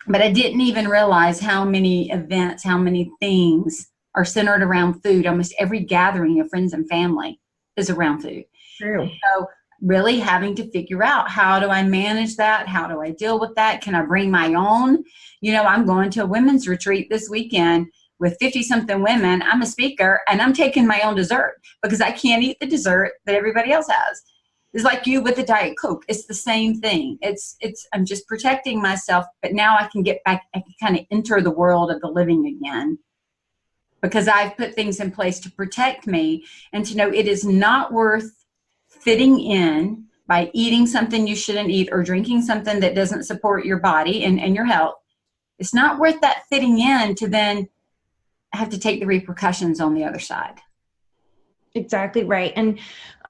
but I didn't even realize how many events, how many things are centered around food. Almost every gathering of friends and family is around food. True. So really having to figure out, how do I manage that? How do I deal with that? Can I bring my own? I'm going to a women's retreat this weekend with 50-something women. I'm a speaker, and I'm taking my own dessert because I can't eat the dessert that everybody else has. It's like you with the Diet Coke. It's the same thing. I'm just protecting myself, but now I can get back, I can kind of enter the world of the living again because I've put things in place to protect me, and to know it is not worth fitting in by eating something you shouldn't eat or drinking something that doesn't support your body and your health. It's not worth that fitting in to then have to take the repercussions on the other side. Exactly right. And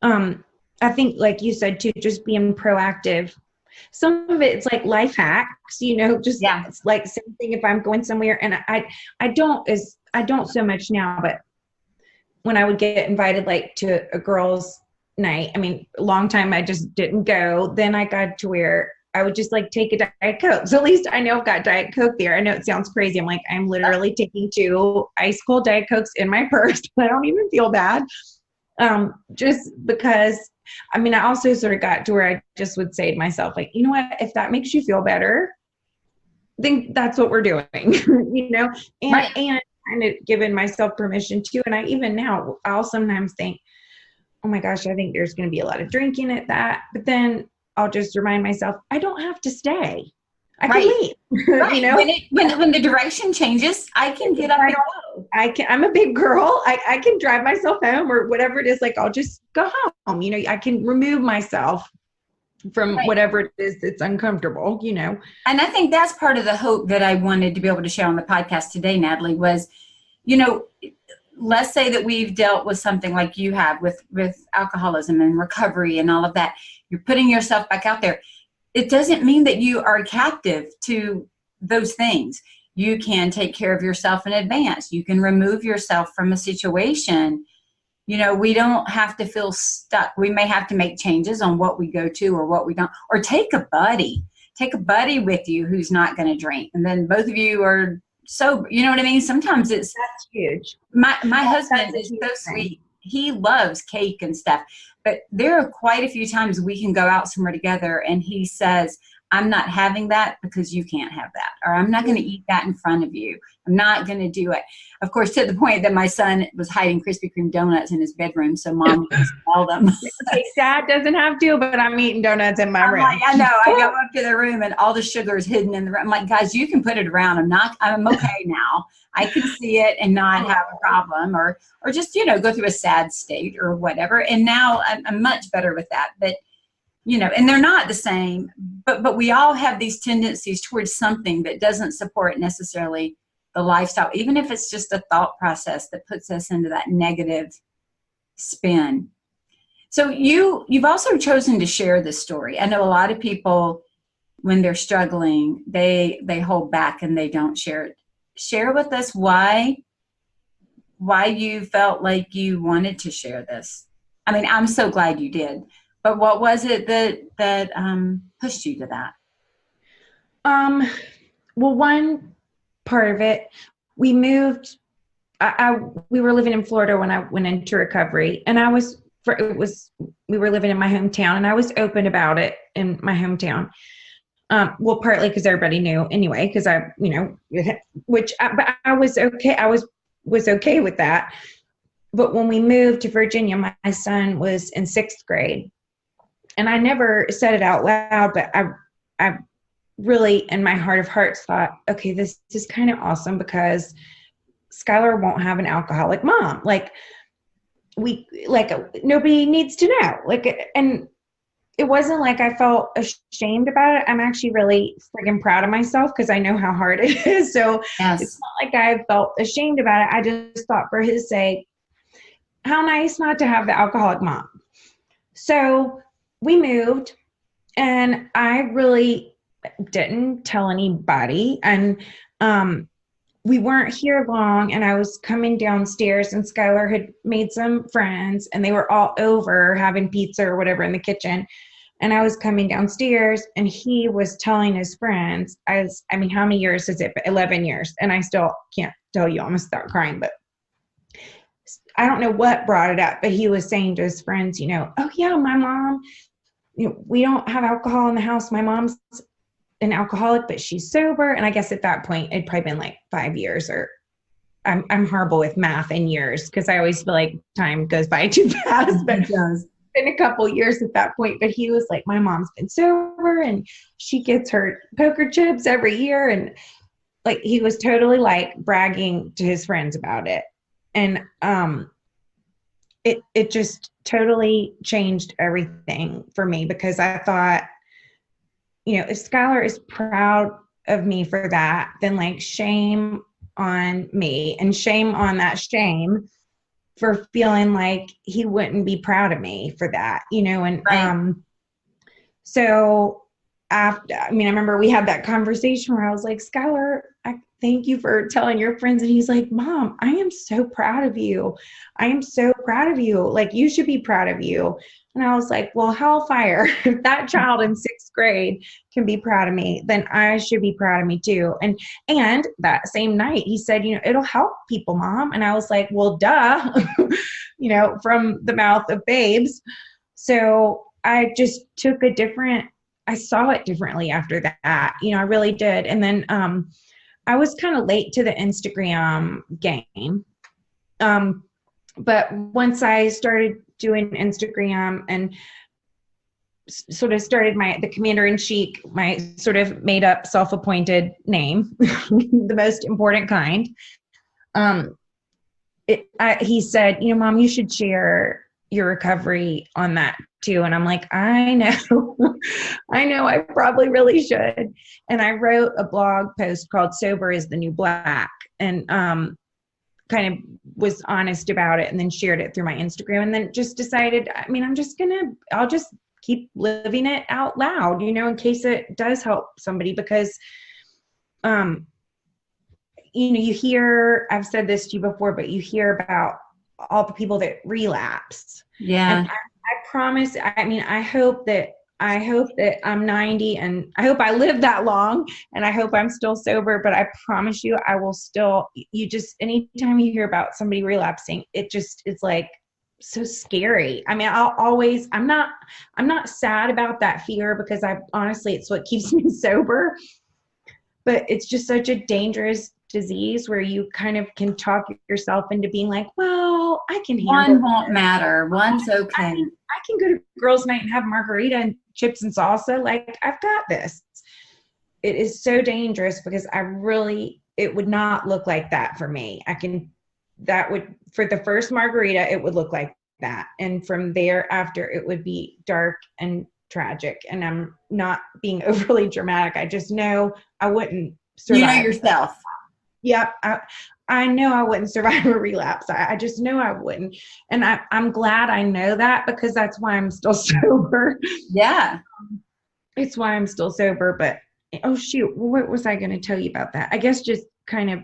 I think, like you said too, just being proactive. Some of it's like life hacks, just It's like same thing if I'm going somewhere, and I don't so much now, but when I would get invited like to a girls' night, I mean, a long time I just didn't go. Then I got to where I would just like take a Diet Coke. So at least I know I've got Diet Coke there. I know it sounds crazy. I'm like, I'm literally taking 2 ice cold Diet Cokes in my purse. I don't even feel bad. Just because, I mean, I also sort of got to where I just would say to myself, like, you know what, if that makes you feel better, then that's what we're doing, and kind of giving myself permission to. And I even now, I'll sometimes think, oh my gosh, I think there's going to be a lot of drinking at that. But then I'll just remind myself, I don't have to stay. I can leave. Right. When the direction changes, I can get up and go. I'm a big girl. I can drive myself home or whatever it is. Like, I'll just go home. I can remove myself from whatever it is that's uncomfortable, And I think that's part of the hope that I wanted to be able to share on the podcast today, Natalie, was, let's say that we've dealt with something like you have with alcoholism and recovery and all of that. You're putting yourself back out there. It doesn't mean that you are captive to those things. You can take care of yourself in advance. You can remove yourself from a situation. We don't have to feel stuck. We may have to make changes on what we go to or what we don't, or take a buddy with you who's not going to drink. And then both of you are sober. You know what I mean? Sometimes that's huge. My husband is so sweet. He loves cake and stuff, but there are quite a few times we can go out somewhere together and he says, I'm not having that because you can't have that, or I'm not going to eat that in front of you. I'm not going to do it. Of course, to the point that my son was hiding Krispy Kreme donuts in his bedroom so mom could smell them. Dad doesn't have to, but I'm eating donuts in my room. I know. I go up to the room and all the sugar is hidden in the room. I'm like, guys, you can put it around. I'm okay now. I can see it and not have a problem, or just, go through a sad state or whatever. And now I'm much better with that. But and they're not the same, but we all have these tendencies towards something that doesn't support necessarily the lifestyle, even if it's just a thought process that puts us into that negative spin. So you've also chosen to share this story. I know a lot of people, when they're struggling, they hold back and they don't share it. Share with us why you felt like you wanted to share this. I mean, I'm so glad you did. But what was it that pushed you to that? Well, one part of it, we moved. We were living in Florida when I went into recovery, and we were living in my hometown, and I was open about it in my hometown. Well, partly because everybody knew anyway, because but I was okay. I was okay with that. But when we moved to Virginia, my son was in 6th grade. And I never said it out loud, but I really, in my heart of hearts, thought, okay, this is kind of awesome because Skylar won't have an alcoholic mom. Nobody needs to know. And it wasn't like I felt ashamed about it. I'm actually really friggin' proud of myself because I know how hard it is. So yes. It's not like I felt ashamed about it. I just thought, for his sake, how nice not to have the alcoholic mom. So we moved, and I really didn't tell anybody. And we weren't here long, and I was coming downstairs, and Skylar had made some friends, and they were all over having pizza or whatever in the kitchen. And I was coming downstairs, and he was telling his friends, how many years is it? 11 years. And I still can't tell you. I'm going to start crying, but I don't know what brought it up, but he was saying to his friends, oh yeah, my mom, we don't have alcohol in the house. My mom's an alcoholic, but she's sober. And I guess at that point, it'd probably been like 5 years, or I'm horrible with math and years because I always feel like time goes by too fast. But it does. Been a couple years at that point. But he was like, my mom's been sober and she gets her poker chips every year. And he was totally bragging to his friends about it. And it just totally changed everything for me, because I thought, if Skylar is proud of me for that, then like shame on me and shame on that shame for feeling like he wouldn't be proud of me for that, and Right. so after, I remember we had that conversation where I was like, Skylar, I thank you for telling your friends. And he's like, Mom, I am so proud of you. I am so proud of you. Like, you should be proud of you. And I was like, well, hellfire, if that child in 6th grade can be proud of me, then I should be proud of me too. And that same night he said, it'll help people, Mom. And I was like, well, duh, from the mouth of babes. So I just I saw it differently after that. I really did. And then I was kind of late to the Instagram game. But once I started doing Instagram and sort of started the Commander in CHIC, my sort of made up self-appointed name, the most important kind. He said, Mom, you should share your recovery on that too. And I'm like, I know, I probably really should. And I wrote a blog post called Sober is the New Black, and kind of was honest about it, and then shared it through my Instagram, and then just decided, I'll just keep living it out loud, in case it does help somebody, because you hear, I've said this to you before, but you hear about all the people that relapse. Yeah. And I promise, I hope that I'm 90 and I hope I live that long, and I hope I'm still sober, but I promise you, I will still, anytime you hear about somebody relapsing, it's like so scary. I'm not sad about that fear, because honestly, it's what keeps me sober, but it's just such a dangerous disease where you kind of can talk yourself into being like, well, I can handle One won't matter. One's okay. I can go to girls' night and have margarita and chips and salsa. Like, I've got this. It is so dangerous, because it would not look like that for me. For the first margarita, it would look like that. And from there after, it would be dark and tragic. And I'm not being overly dramatic. I just know I wouldn't survive. Yourself. Yep. I know I wouldn't survive a relapse. I just know I wouldn't. And I'm glad I know that, because that's why I'm still sober. Yeah. It's why I'm still sober. But, oh, shoot, what was I going to tell you about that? I guess just kind of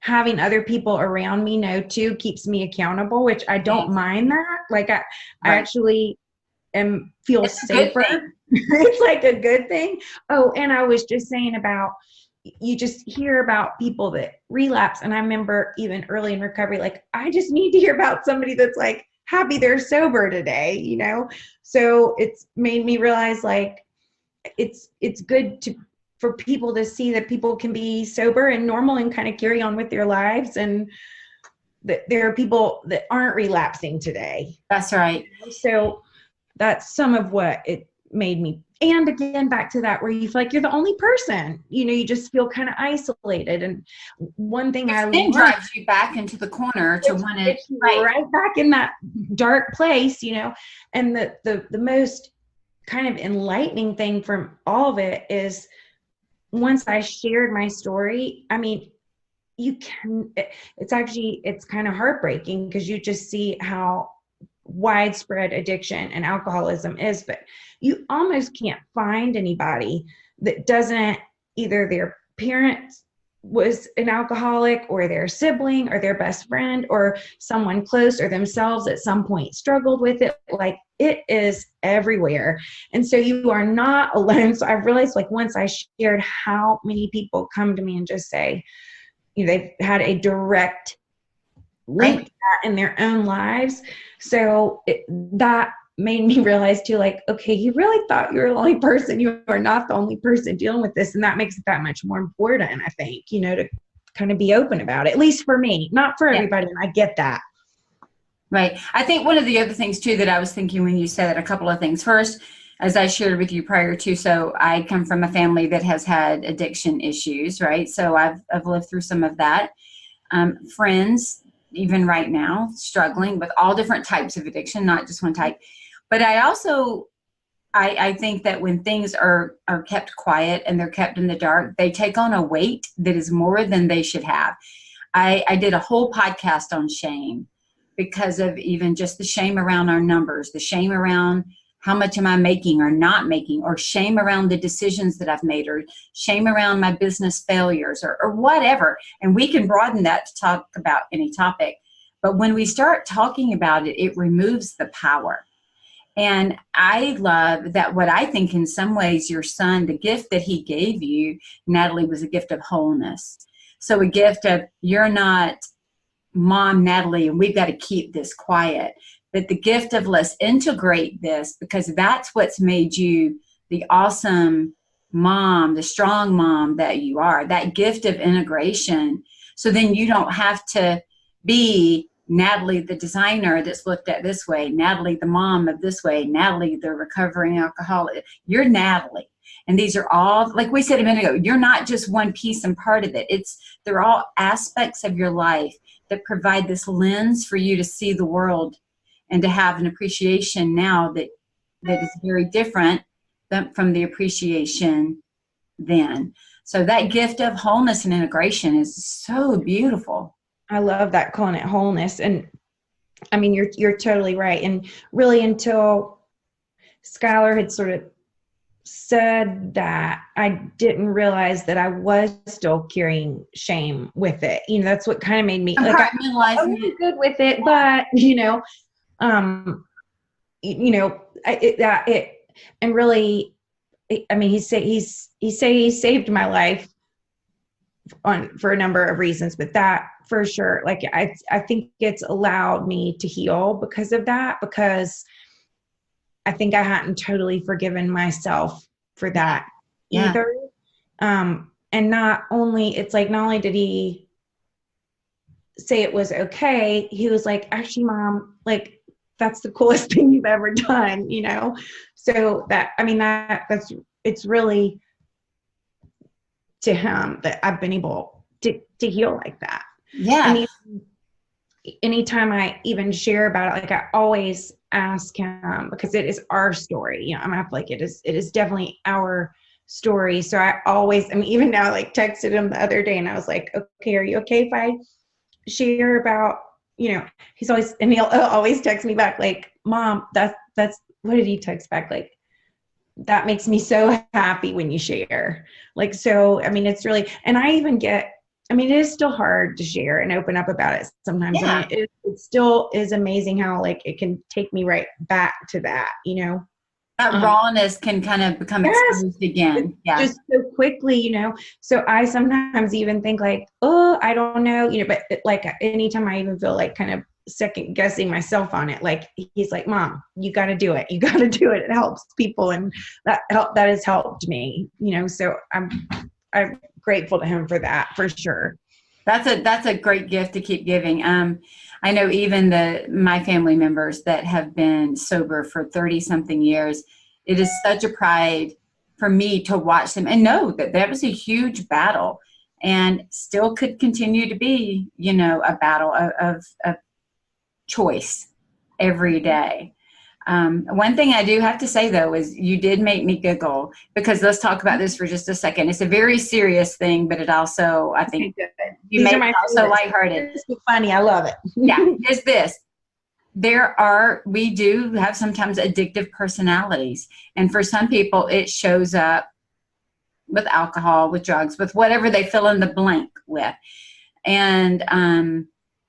having other people around me know too keeps me accountable, which I don't mind that. Like, I actually feel safer. It's like a good thing. Oh, and I was just saying about, you just hear about people that relapse. And I remember even early in recovery, like, I just need to hear about somebody that's like happy they're sober today, So it's made me realize, like, it's good for people to see that people can be sober and normal and kind of carry on with their lives, and that there are people that aren't relapsing today. That's right. So that's some of what it made me. And again, back to that, where you feel like you're the only person, you just feel kind of isolated. And one thing then drives you back into the corner to want to right back in that dark place, and the most kind of enlightening thing from all of it is, once I shared my story, it's kind of heartbreaking, because you just see how widespread addiction and alcoholism is, but you almost can't find anybody that doesn't, either their parents was an alcoholic, or their sibling, or their best friend, or someone close, or themselves at some point struggled with it. Like, it is everywhere. And so you are not alone. So I realized, like, once I shared how many people come to me and just say, they've had a direct link to that in their own lives. So that made me realize too, like, okay, you really thought you were the only person. You are not the only person dealing with this. And that makes it that much more important, I think, to kind of be open about it, at least for me, not for everybody. And I get that. Right. I think one of the other things too that I was thinking when you said a couple of things. First, as I shared with you prior to, so I come from a family that has had addiction issues, right? So I've lived through some of that. Friends even right now, struggling with all different types of addiction, not just one type. But I also, I think that when things are kept quiet and they're kept in the dark, they take on a weight that is more than they should have. I did a whole podcast on shame because of even just the shame around our numbers, the shame around how much am I making or not making, or shame around the decisions that I've made, or shame around my business failures, or whatever. And we can broaden that to talk about any topic. But when we start talking about it, it removes the power. And I love that what I think in some ways your son, the gift that he gave you, Natalie, was a gift of wholeness. So a gift of, you're not Mom Natalie and we've got to keep this quiet, but the gift of, let's integrate this, because that's what's made you the awesome mom, the strong mom that you are, that gift of integration. So then you don't have to be Natalie, the designer that's looked at this way, Natalie, the mom of this way, Natalie, the recovering alcoholic. You're Natalie. And these are all, like we said a minute ago, you're not just one piece and part of it. They're all aspects of your life that provide this lens for you to see the world and to have an appreciation now that is very different from the appreciation then. So that gift of wholeness and integration is so beautiful. I love that, calling it wholeness. And I mean, you're totally right. And really, until Skylar had sort of said that, I didn't realize that I was still carrying shame with it. You know, that's what kind of made me like, I'm good with it, but and really, I mean, he saved my life for a number of reasons, but that for sure, like, I think it's allowed me to heal because of that, because I think I hadn't totally forgiven myself for that either. And not only did he say it was okay, he was like, actually, Mom, like, that's the coolest thing you've ever done, you know? So that, I mean, it's really to him that I've been able to heal like that. Yeah. And anytime I even share about it, like, I always ask him, because it is our story, you know, I'm like, it is definitely our story. So I mean, even now, like, texted him the other day and I was like, okay, are you okay if I share about, you know, he'll always text me back like, Mom, that's, what did he text back? Like, that makes me so happy when you share. Like, so, I mean, it's really, and I even get, I mean, it is still hard to share and open up about it sometimes. Yeah. And it still is amazing how, like, it can take me right back to that, you know? That rawness can kind of become exposed again. Yeah. Just so quickly, you know? So I sometimes even think like, oh, I don't know, you know, but like anytime I even feel like kind of second guessing myself on it, like, he's like, Mom, you got to do it. You got to do it. It helps people. And that has helped me, you know? So I'm grateful to him for that, for sure. That's a great gift to keep giving. I know even my family members that have been sober for 30 something years, it is such a pride for me to watch them and know that was a huge battle and still could continue to be, you know, a battle of choice every day. One thing I do have to say, though, is you did make me giggle, because let's talk about this for just a second. It's a very serious thing, but it also, I think, you make it also lighthearted. It's funny. I love it. Yeah, is this. We do have sometimes addictive personalities. And for some people, it shows up with alcohol, with drugs, with whatever they fill in the blank with. And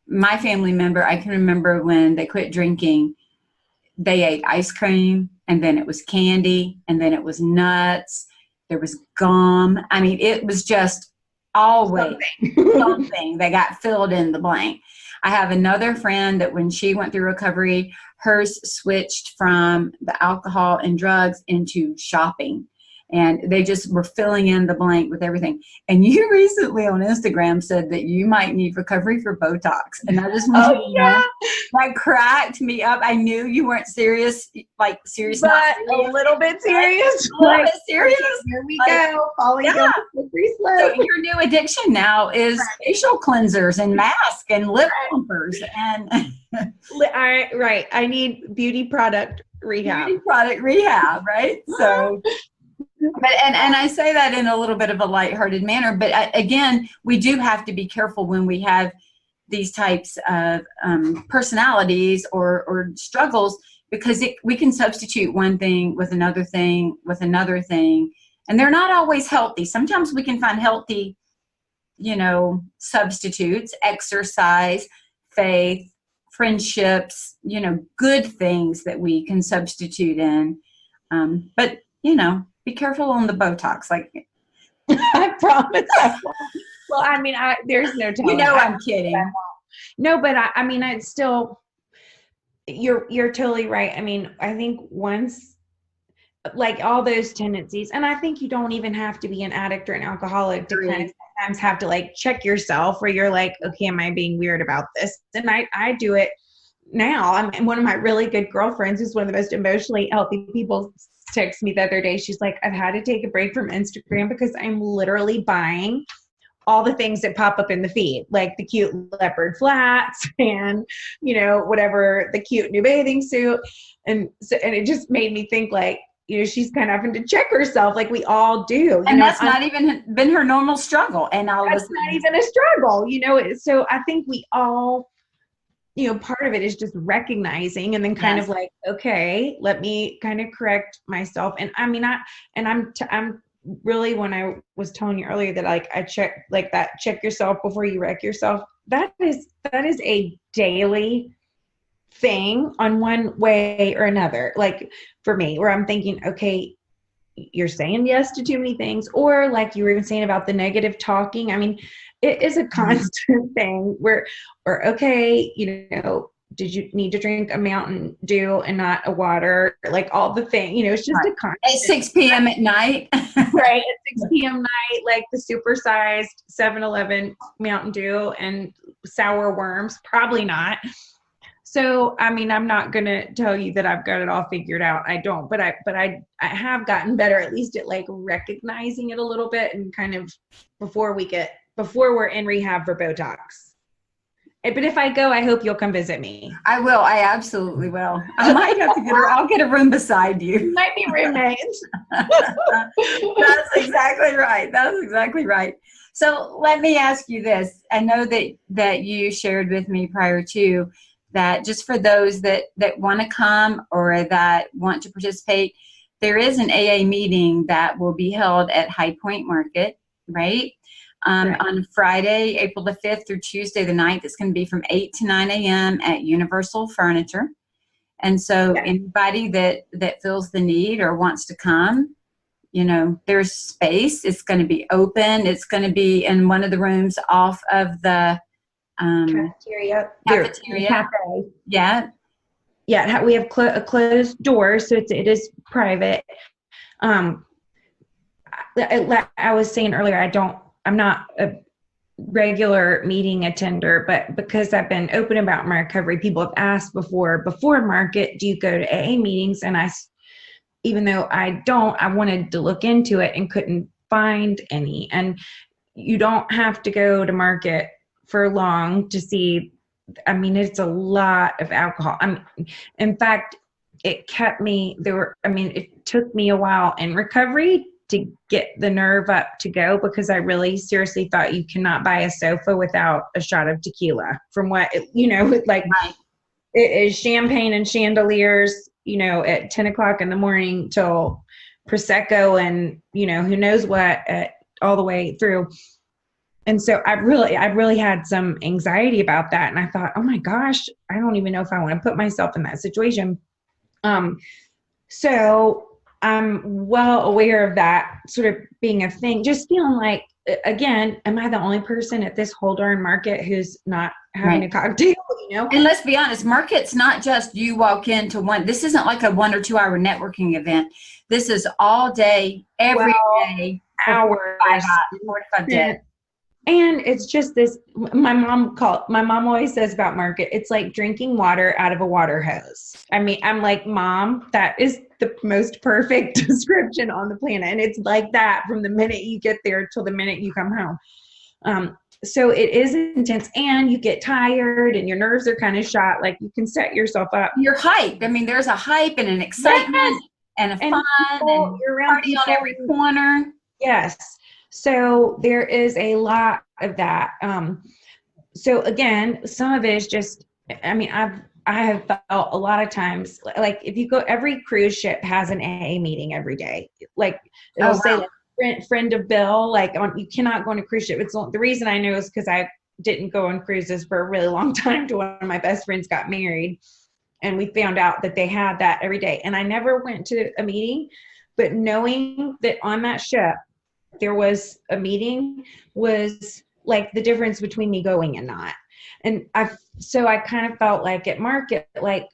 my family member, I can remember when they quit drinking, they ate ice cream, and then it was candy, and then it was nuts. There was gum. I mean, it was just always something that got filled in the blank. I have another friend that when she went through recovery, hers switched from the alcohol and drugs into shopping. and they just were filling in the blank with everything. And you recently on Instagram said that you might need recovery for Botox. And I just want you to know, that cracked me up. I knew you weren't serious, like serious, but not serious. a little bit serious. A little bit serious. Here we go. Falling down the slippery So slope. your new addiction now is facial cleansers and masks and lip plumpers and I need beauty product rehab. beauty product rehab, right? So, but and I say that in a little bit of a lighthearted manner, but again, we do have to be careful when we have these types of personalities or struggles, because we can substitute one thing with another thing with another thing, and they're not always healthy. Sometimes we can find healthy, substitutes: exercise, faith, friendships, good things that we can substitute in. But, be careful on the Botox. Like, I promise I won't. Well, I mean, there's no telling. I'm kidding. No, but I still, you're totally right. I mean, I think once, like all those tendencies, and I think you don't even have to be an addict or an alcoholic to kind of sometimes have to like check yourself where you're like, okay, am I being weird about this? And I do it now. I'm one of my really good girlfriends who's one of the most emotionally healthy people texted me the other day. She's like, I've had to take a break from Instagram because I'm literally buying all the things that pop up in the feed, like the cute leopard flats and, whatever, the cute new bathing suit. And it just made me think like, she's kind of having to check herself like we all do. And that's not even been her normal struggle. And that's not even a struggle, So I think we all, part of it is just recognizing and then kind of like, okay, let me kind of correct myself. And I mean, I'm really, when I was telling you earlier that like I check like that, check yourself before you wreck yourself. That is a daily thing on one way or another. Like for me, where I'm thinking, okay, you're saying yes to too many things, or like you were even saying about the negative talking. I mean, it is a constant thing where, or okay, did you need to drink a Mountain Dew and not a water? Like all the things, it's just a constant. At 6 p.m. at night. Right, at 6 p.m. night, like the supersized 7-Eleven Mountain Dew and sour worms, probably not. So, I mean, I'm not going to tell you that I've got it all figured out. I don't, but I have gotten better, at least at like recognizing it a little bit and kind of before we're in rehab for Botox. But if I go, I hope you'll come visit me. I will. I absolutely will. I might have to I'll get a room beside you. You might be roommates. That's exactly right. That's exactly right. So let me ask you this. I know that you shared with me prior to that, just for those that want to come or that want to participate, there is an AA meeting that will be held at High Point Market, right? Right. On Friday, April the 5th through Tuesday the 9th. It's going to be from 8 to 9 a.m. at Universal Furniture. And so anybody that feels the need or wants to come, there's space. It's going to be open. It's going to be in one of the rooms off of the cafeteria. Cafe. Yeah. Yeah. We have a closed door, so it is private. I was saying earlier, I'm not a regular meeting attender, but because I've been open about my recovery, people have asked before market, do you go to AA meetings? And even though I don't, I wanted to look into it and couldn't find any. And you don't have to go to market for long to see. I mean, it's a lot of alcohol. In fact, it took me a while in recovery to get the nerve up to go, because I really seriously thought you cannot buy a sofa without a shot of tequila. From what, it is champagne and chandeliers, at 10 o'clock in the morning till Prosecco and, who knows what all the way through. And so I really had some anxiety about that. And I thought, oh my gosh, I don't even know if I want to put myself in that situation. So I'm well aware of that sort of being a thing, just feeling like again, am I the only person at this whole darn market who's not having a cocktail, And let's be honest, market's not just you walk into one. This isn't like a 1 or 2 hour networking event. This is all day, every day, for hours, 45 days. And it's just this, my mom always says about market, it's like drinking water out of a water hose. I mean, I'm like, Mom, that is the most perfect description on the planet. And it's like that from the minute you get there till the minute you come home. So it is intense, and you get tired and your nerves are kind of shot. Like, you can set yourself up. You're hyped. I mean, there's a hype and an excitement and a fun and you're around party on every corner. Yes. So there is a lot of that. So again, some of it is just, I mean, I have felt a lot of times, like, if you go, every cruise ship has an AA meeting every day. Like, it'll say, like, friend of Bill, like, you cannot go on a cruise ship. It's the reason I know is because I didn't go on cruises for a really long time till one of my best friends got married. And we found out that they had that every day. And I never went to a meeting, but knowing that on that ship, there was a meeting was like the difference between me going and not. And so I kind of felt like at market, like,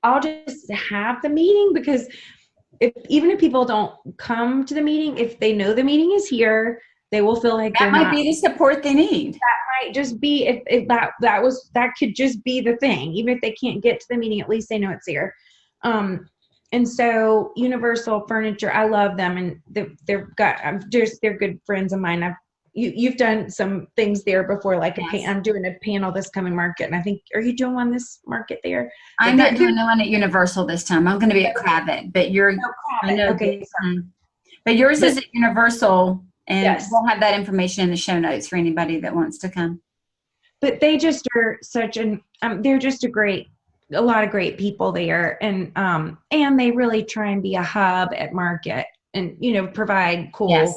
I'll just have the meeting, because even if people don't come to the meeting, if they know the meeting is here, they will feel like that might be the support they need. That might just be, if that could just be the thing. Even if they can't get to the meeting, at least they know it's here. And so Universal Furniture, I love them, and they're good friends of mine. You've done some things there before, like I'm doing a panel this coming market, and I think, are you doing one this market there? I'm not doing one at Universal this time. I'm going to be at Cravat, but I know. Okay. But yours is at Universal, and we'll have that information in the show notes for anybody that wants to come. But they just are they're just a lot of great people there, and they really try and be a hub at market, and provide cool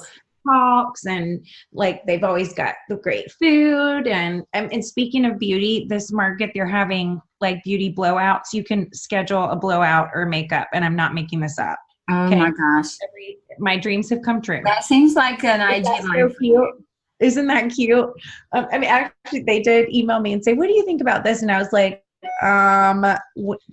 talks, and like, they've always got the great food, and speaking of beauty, this market, they're having like beauty blowouts. You can schedule a blowout or makeup, and I'm not making this up. Oh my gosh, my dreams have come true. That seems like an IG life. Isn't that cute? I mean, actually, they did email me and say, what do you think about this? And I was like,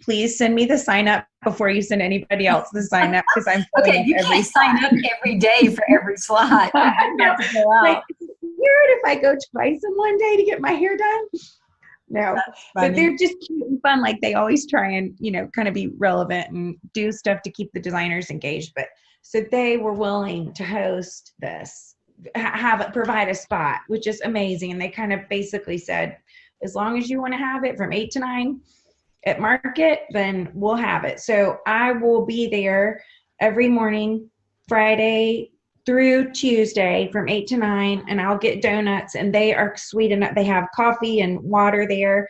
please send me the sign up before you send anybody else the sign up, because I'm okay. You can't sign up every day for every slot. You have to go out. Like, weird if I go twice in one day to get my hair done. No, but they're just cute and fun. Like, they always try and kind of be relevant and do stuff to keep the designers engaged. But so they were willing to host this, provide a spot, which is amazing. And they kind of basically said, as long as you want to have it from 8 to 9 at market, then we'll have it. So I will be there every morning, Friday through Tuesday from 8 to 9, and I'll get donuts, and they are sweet enough. They have coffee and water there,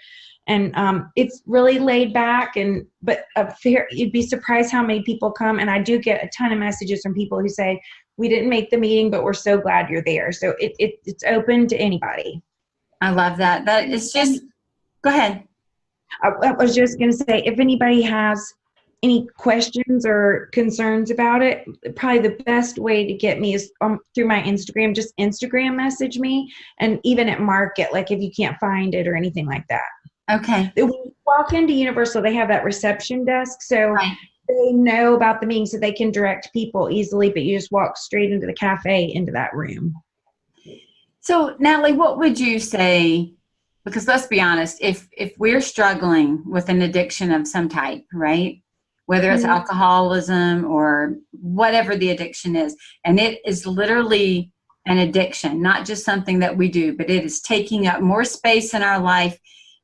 and it's really laid back, but you'd be surprised how many people come. And I do get a ton of messages from people who say, we didn't make the meeting, but we're so glad you're there. So it's open to anybody. I love that. That is just, go ahead. I was just going to say, if anybody has any questions or concerns about it, probably the best way to get me is through my Instagram. Just Instagram message me, and even at market, like, if you can't find it or anything like that. Okay. When you walk into Universal, they have that reception desk, so they know about the meeting, so they can direct people easily, but you just walk straight into the cafe, into that room. So, Natalie, what would you say, because let's be honest, if we're struggling with an addiction of some type, right, whether it's alcoholism or whatever the addiction is, and it is literally an addiction, not just something that we do, but it is taking up more space in our life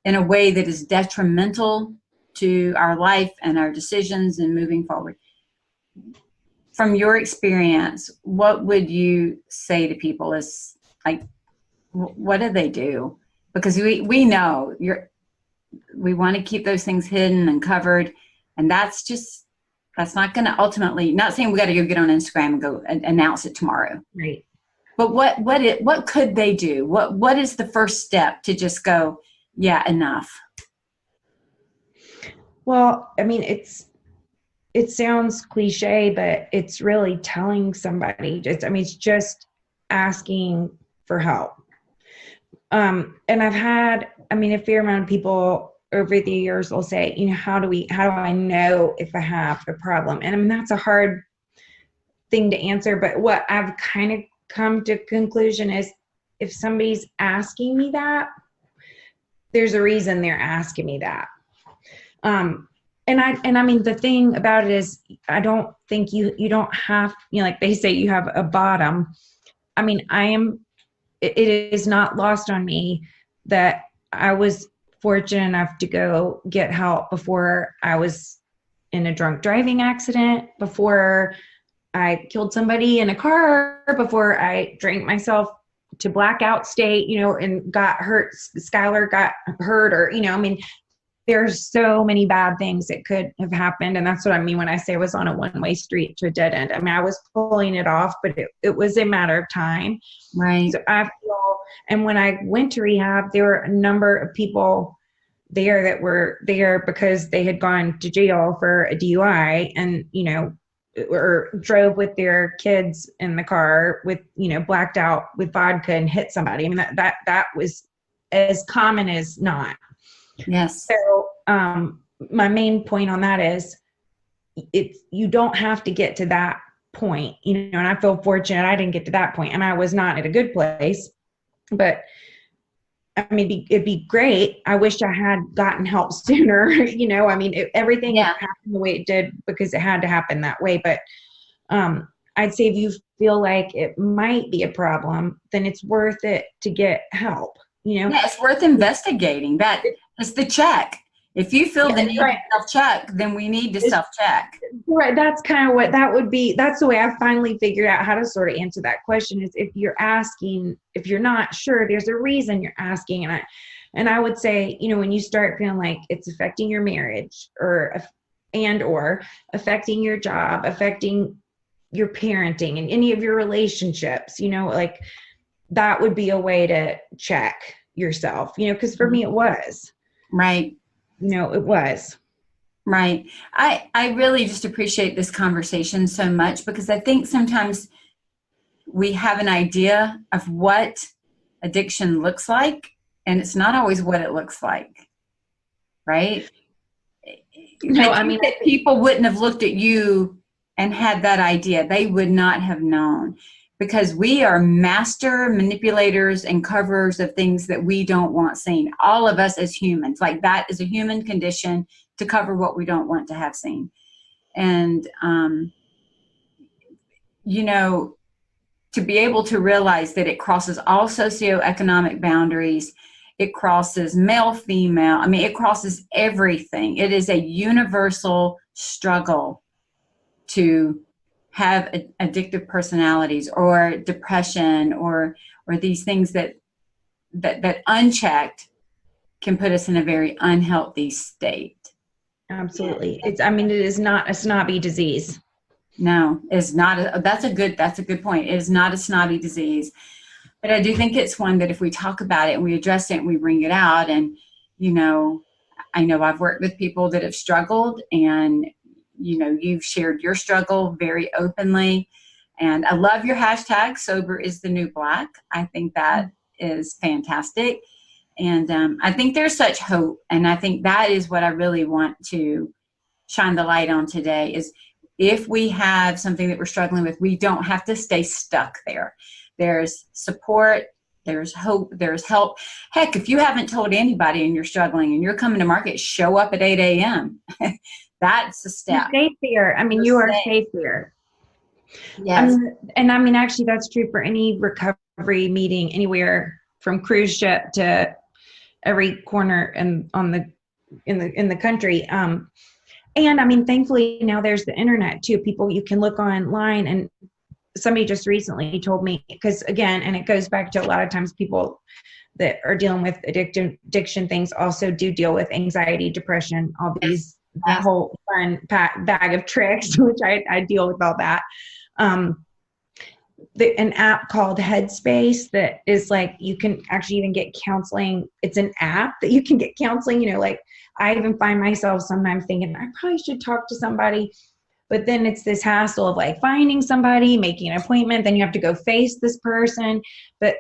in a way that is detrimental to our life and our decisions and moving forward. From your experience, what would you say to people is, like, what do they do? Because we know we want to keep those things hidden and covered, and that's not going to ultimately, not saying we got to go get on Instagram and go and announce it tomorrow. Right. But what could they do? What is the first step to just go, yeah, enough? Well, I mean, it sounds cliche, but it's really telling somebody. It's just asking for help. And I've had, a fair amount of people over the years will say, how do I know if I have a problem? And that's a hard thing to answer, but what I've kind of come to conclusion is, if somebody's asking me that, there's a reason they're asking me that. The thing about it is, I don't think you don't have, like they say, you have a bottom. It is not lost on me that I was fortunate enough to go get help before I was in a drunk driving accident, before I killed somebody in a car, before I drank myself to blackout state, and got hurt. Skylar got hurt, or, there's so many bad things that could have happened. And that's what I mean when I say I was on a one-way street to a dead end. I was pulling it off, but it was a matter of time. Right. So and when I went to rehab, there were a number of people there that were there because they had gone to jail for a DUI and, or drove with their kids in the car with, blacked out with vodka and hit somebody. That was as common as not. Yes. So my main point on that is, you don't have to get to that point, and I feel fortunate I didn't get to that point, and I was not at a good place, but it'd be great. I wish I had gotten help sooner. Everything happened the way it did because it had to happen that way. But I'd say if you feel like it might be a problem, then it's worth it to get help. Yeah, it's worth investigating. That is the check. If you feel the need to self-check, then we need to self-check. Right. That's kind of what that would be. That's the way I finally figured out how to sort of answer that question is, if you're asking, if you're not sure, there's a reason you're asking. And I would say, when you start feeling like it's affecting your marriage or affecting your job, affecting your parenting and any of your relationships, that would be a way to check yourself, because for me it was. Right. It was. Right. I really just appreciate this conversation so much, because I think sometimes we have an idea of what addiction looks like, and it's not always what it looks like. Right? No, that people wouldn't have looked at you and had that idea. They would not have known, because we are master manipulators and coverers of things that we don't want seen. All of us as humans, like that is a human condition, to cover what we don't want to have seen. And, to be able to realize that it crosses all socioeconomic boundaries, it crosses male, female, it crosses everything. It is a universal struggle to have addictive personalities or depression or these things that unchecked can put us in a very unhealthy state. Absolutely. It is not a snobby disease. No, it's not. That's a good point. It is not a snobby disease, but I do think it's one that if we talk about it and we address it and we bring it out, and, I know I've worked with people that have struggled, and you've shared your struggle very openly. And I love your hashtag, sober is the new black. I think that is fantastic. And I think there's such hope. And I think that is what I really want to shine the light on today, is if we have something that we're struggling with, we don't have to stay stuck there. There's support, there's hope, there's help. Heck, if you haven't told anybody and you're struggling and you're coming to market, show up at 8 a.m. That's a step. You're safe here. You are safe here. Yes. Actually, that's true for any recovery meeting anywhere, from cruise ship to every corner in the country. Thankfully now there's the internet too. You can look online, and somebody just recently told me, because again, and it goes back to a lot of times people that are dealing with addiction things also do deal with anxiety, depression, all these, that whole fun bag of tricks, which I deal with all that. An app called Headspace that is like, you can actually even get counseling. It's an app that you can get counseling, I even find myself sometimes thinking I probably should talk to somebody But then it's this hassle of like finding somebody, making an appointment, then you have to go face this person. But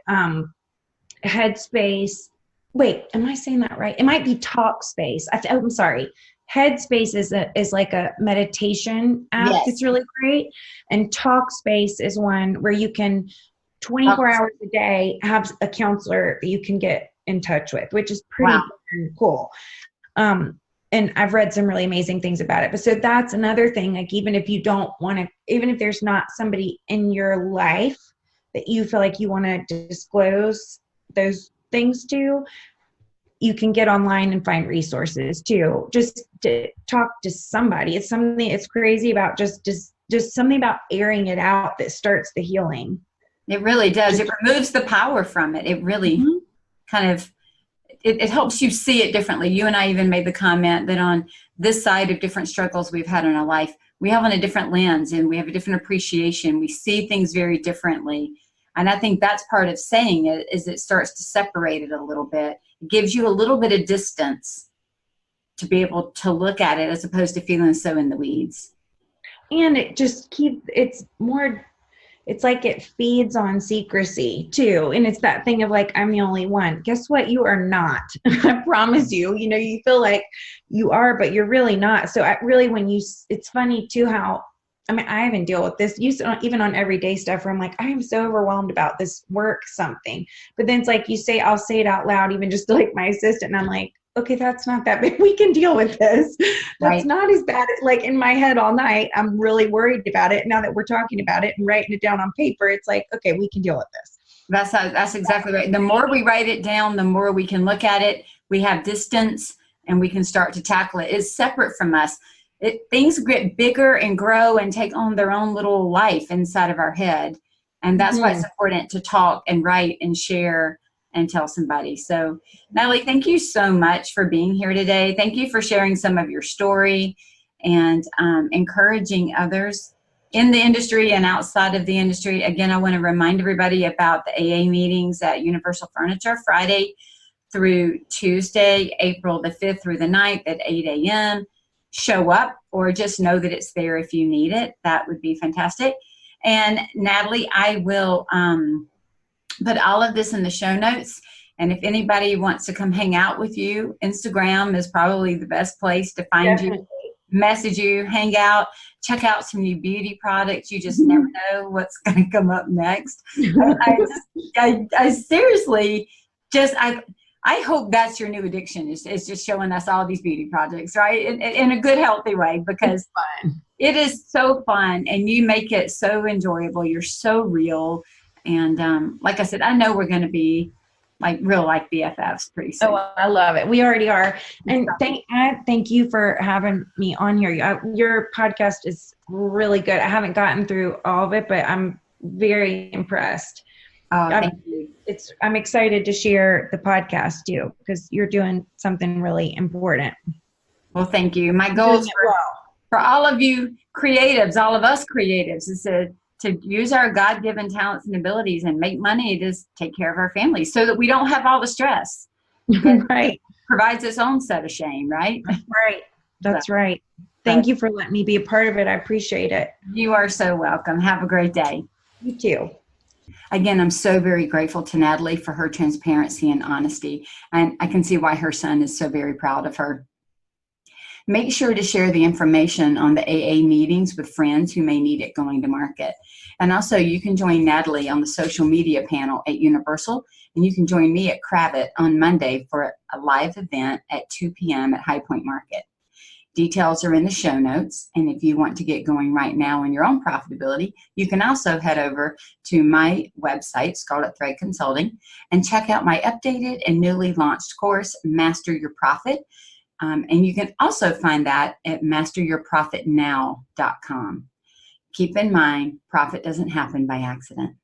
Headspace, wait, am I saying that right? It might be Talkspace. I'm sorry. Headspace is like a meditation app Yes. that's really great. And Talkspace is one where you can 24 hours a day have a counselor you can get in touch with, which is pretty cool. And I've read some really amazing things about it. But so that's another thing, like even if you don't want to, even if there's not somebody in your life that you feel like you want to disclose those things to, you can get online and find resources too. Just to talk to somebody. It's something, it's crazy about just something about airing it out that starts the healing. It really does. It removes the power from it. It really kind of, it helps you see it differently. You and I even made the comment that on this side of different struggles we've had in our life, we have on a different lens and we have a different appreciation. We see things very differently. And I think that's part of saying it, is it starts to separate it a little bit. It gives you a little bit of distance to be able to look at it as opposed to feeling so in the weeds. And it just it's more, it's like it feeds on secrecy too. And it's that thing of like, I'm the only one. Guess what? You are not. I promise you, you feel like you are, but you're really not. So it's funny too how, I even deal with this even on everyday stuff where I'm like, I am so overwhelmed about this work something. But then it's like I'll say it out loud, even just to like my assistant. And I'm like, okay, that's not that bad. We can deal with this. That's not as bad as like in my head all night. I'm really worried about it. Now that we're talking about it and writing it down on paper, it's like, okay, we can deal with this. That's exactly right. The more we write it down, the more we can look at it. We have distance and we can start to tackle it. It's separate from us. Things get bigger and grow and take on their own little life inside of our head. And that's why it's important to talk and write and share and tell somebody. So Natalie, thank you so much for being here today. Thank you for sharing some of your story and encouraging others in the industry and outside of the industry. Again, I want to remind everybody about the AA meetings at Universal Furniture, Friday through Tuesday, April the 5th through the 9th at 8 a.m. Show up or just know that it's there if you need it. That would be fantastic. And Natalie, I will put all of this in the show notes. And if anybody wants to come hang out with you, Instagram is probably the best place to find you, message you, hang out, check out some new beauty products. You just never know what's going to come up next. I seriously I hope that's your new addiction is just showing us all these beauty projects, right? In a good, healthy way, because it is so fun and you make it so enjoyable. You're so real. And like I said, I know we're going to be like real life BFFs pretty soon. Oh, I love it. We already are. And thank you for having me on here. Your podcast is really good. I haven't gotten through all of it, but I'm very impressed. Oh, thank you. I'm excited to share the podcast too, because you're doing something really important. Well, thank you. My goals for all of you creatives, all of us creatives, is to use our God-given talents and abilities and make money to take care of our families so that we don't have all the stress. Right. It provides its own set of shame, right? Right. That's right. Thank you for letting me be a part of it. I appreciate it. You are so welcome. Have a great day. You too. Again, I'm so very grateful to Natalie for her transparency and honesty. And I can see why her son is so very proud of her. Make sure to share the information on the AA meetings with friends who may need it going to market. And also, you can join Natalie on the social media panel at Universal, and you can join me at Cravat on Monday for a live event at 2 p.m. at High Point Market. Details are in the show notes, and if you want to get going right now on your own profitability, you can also head over to my website, Scarlet Thread Consulting, and check out my updated and newly launched course, Master Your Profit. And you can also find that at masteryourprofitnow.com. Keep in mind, profit doesn't happen by accident.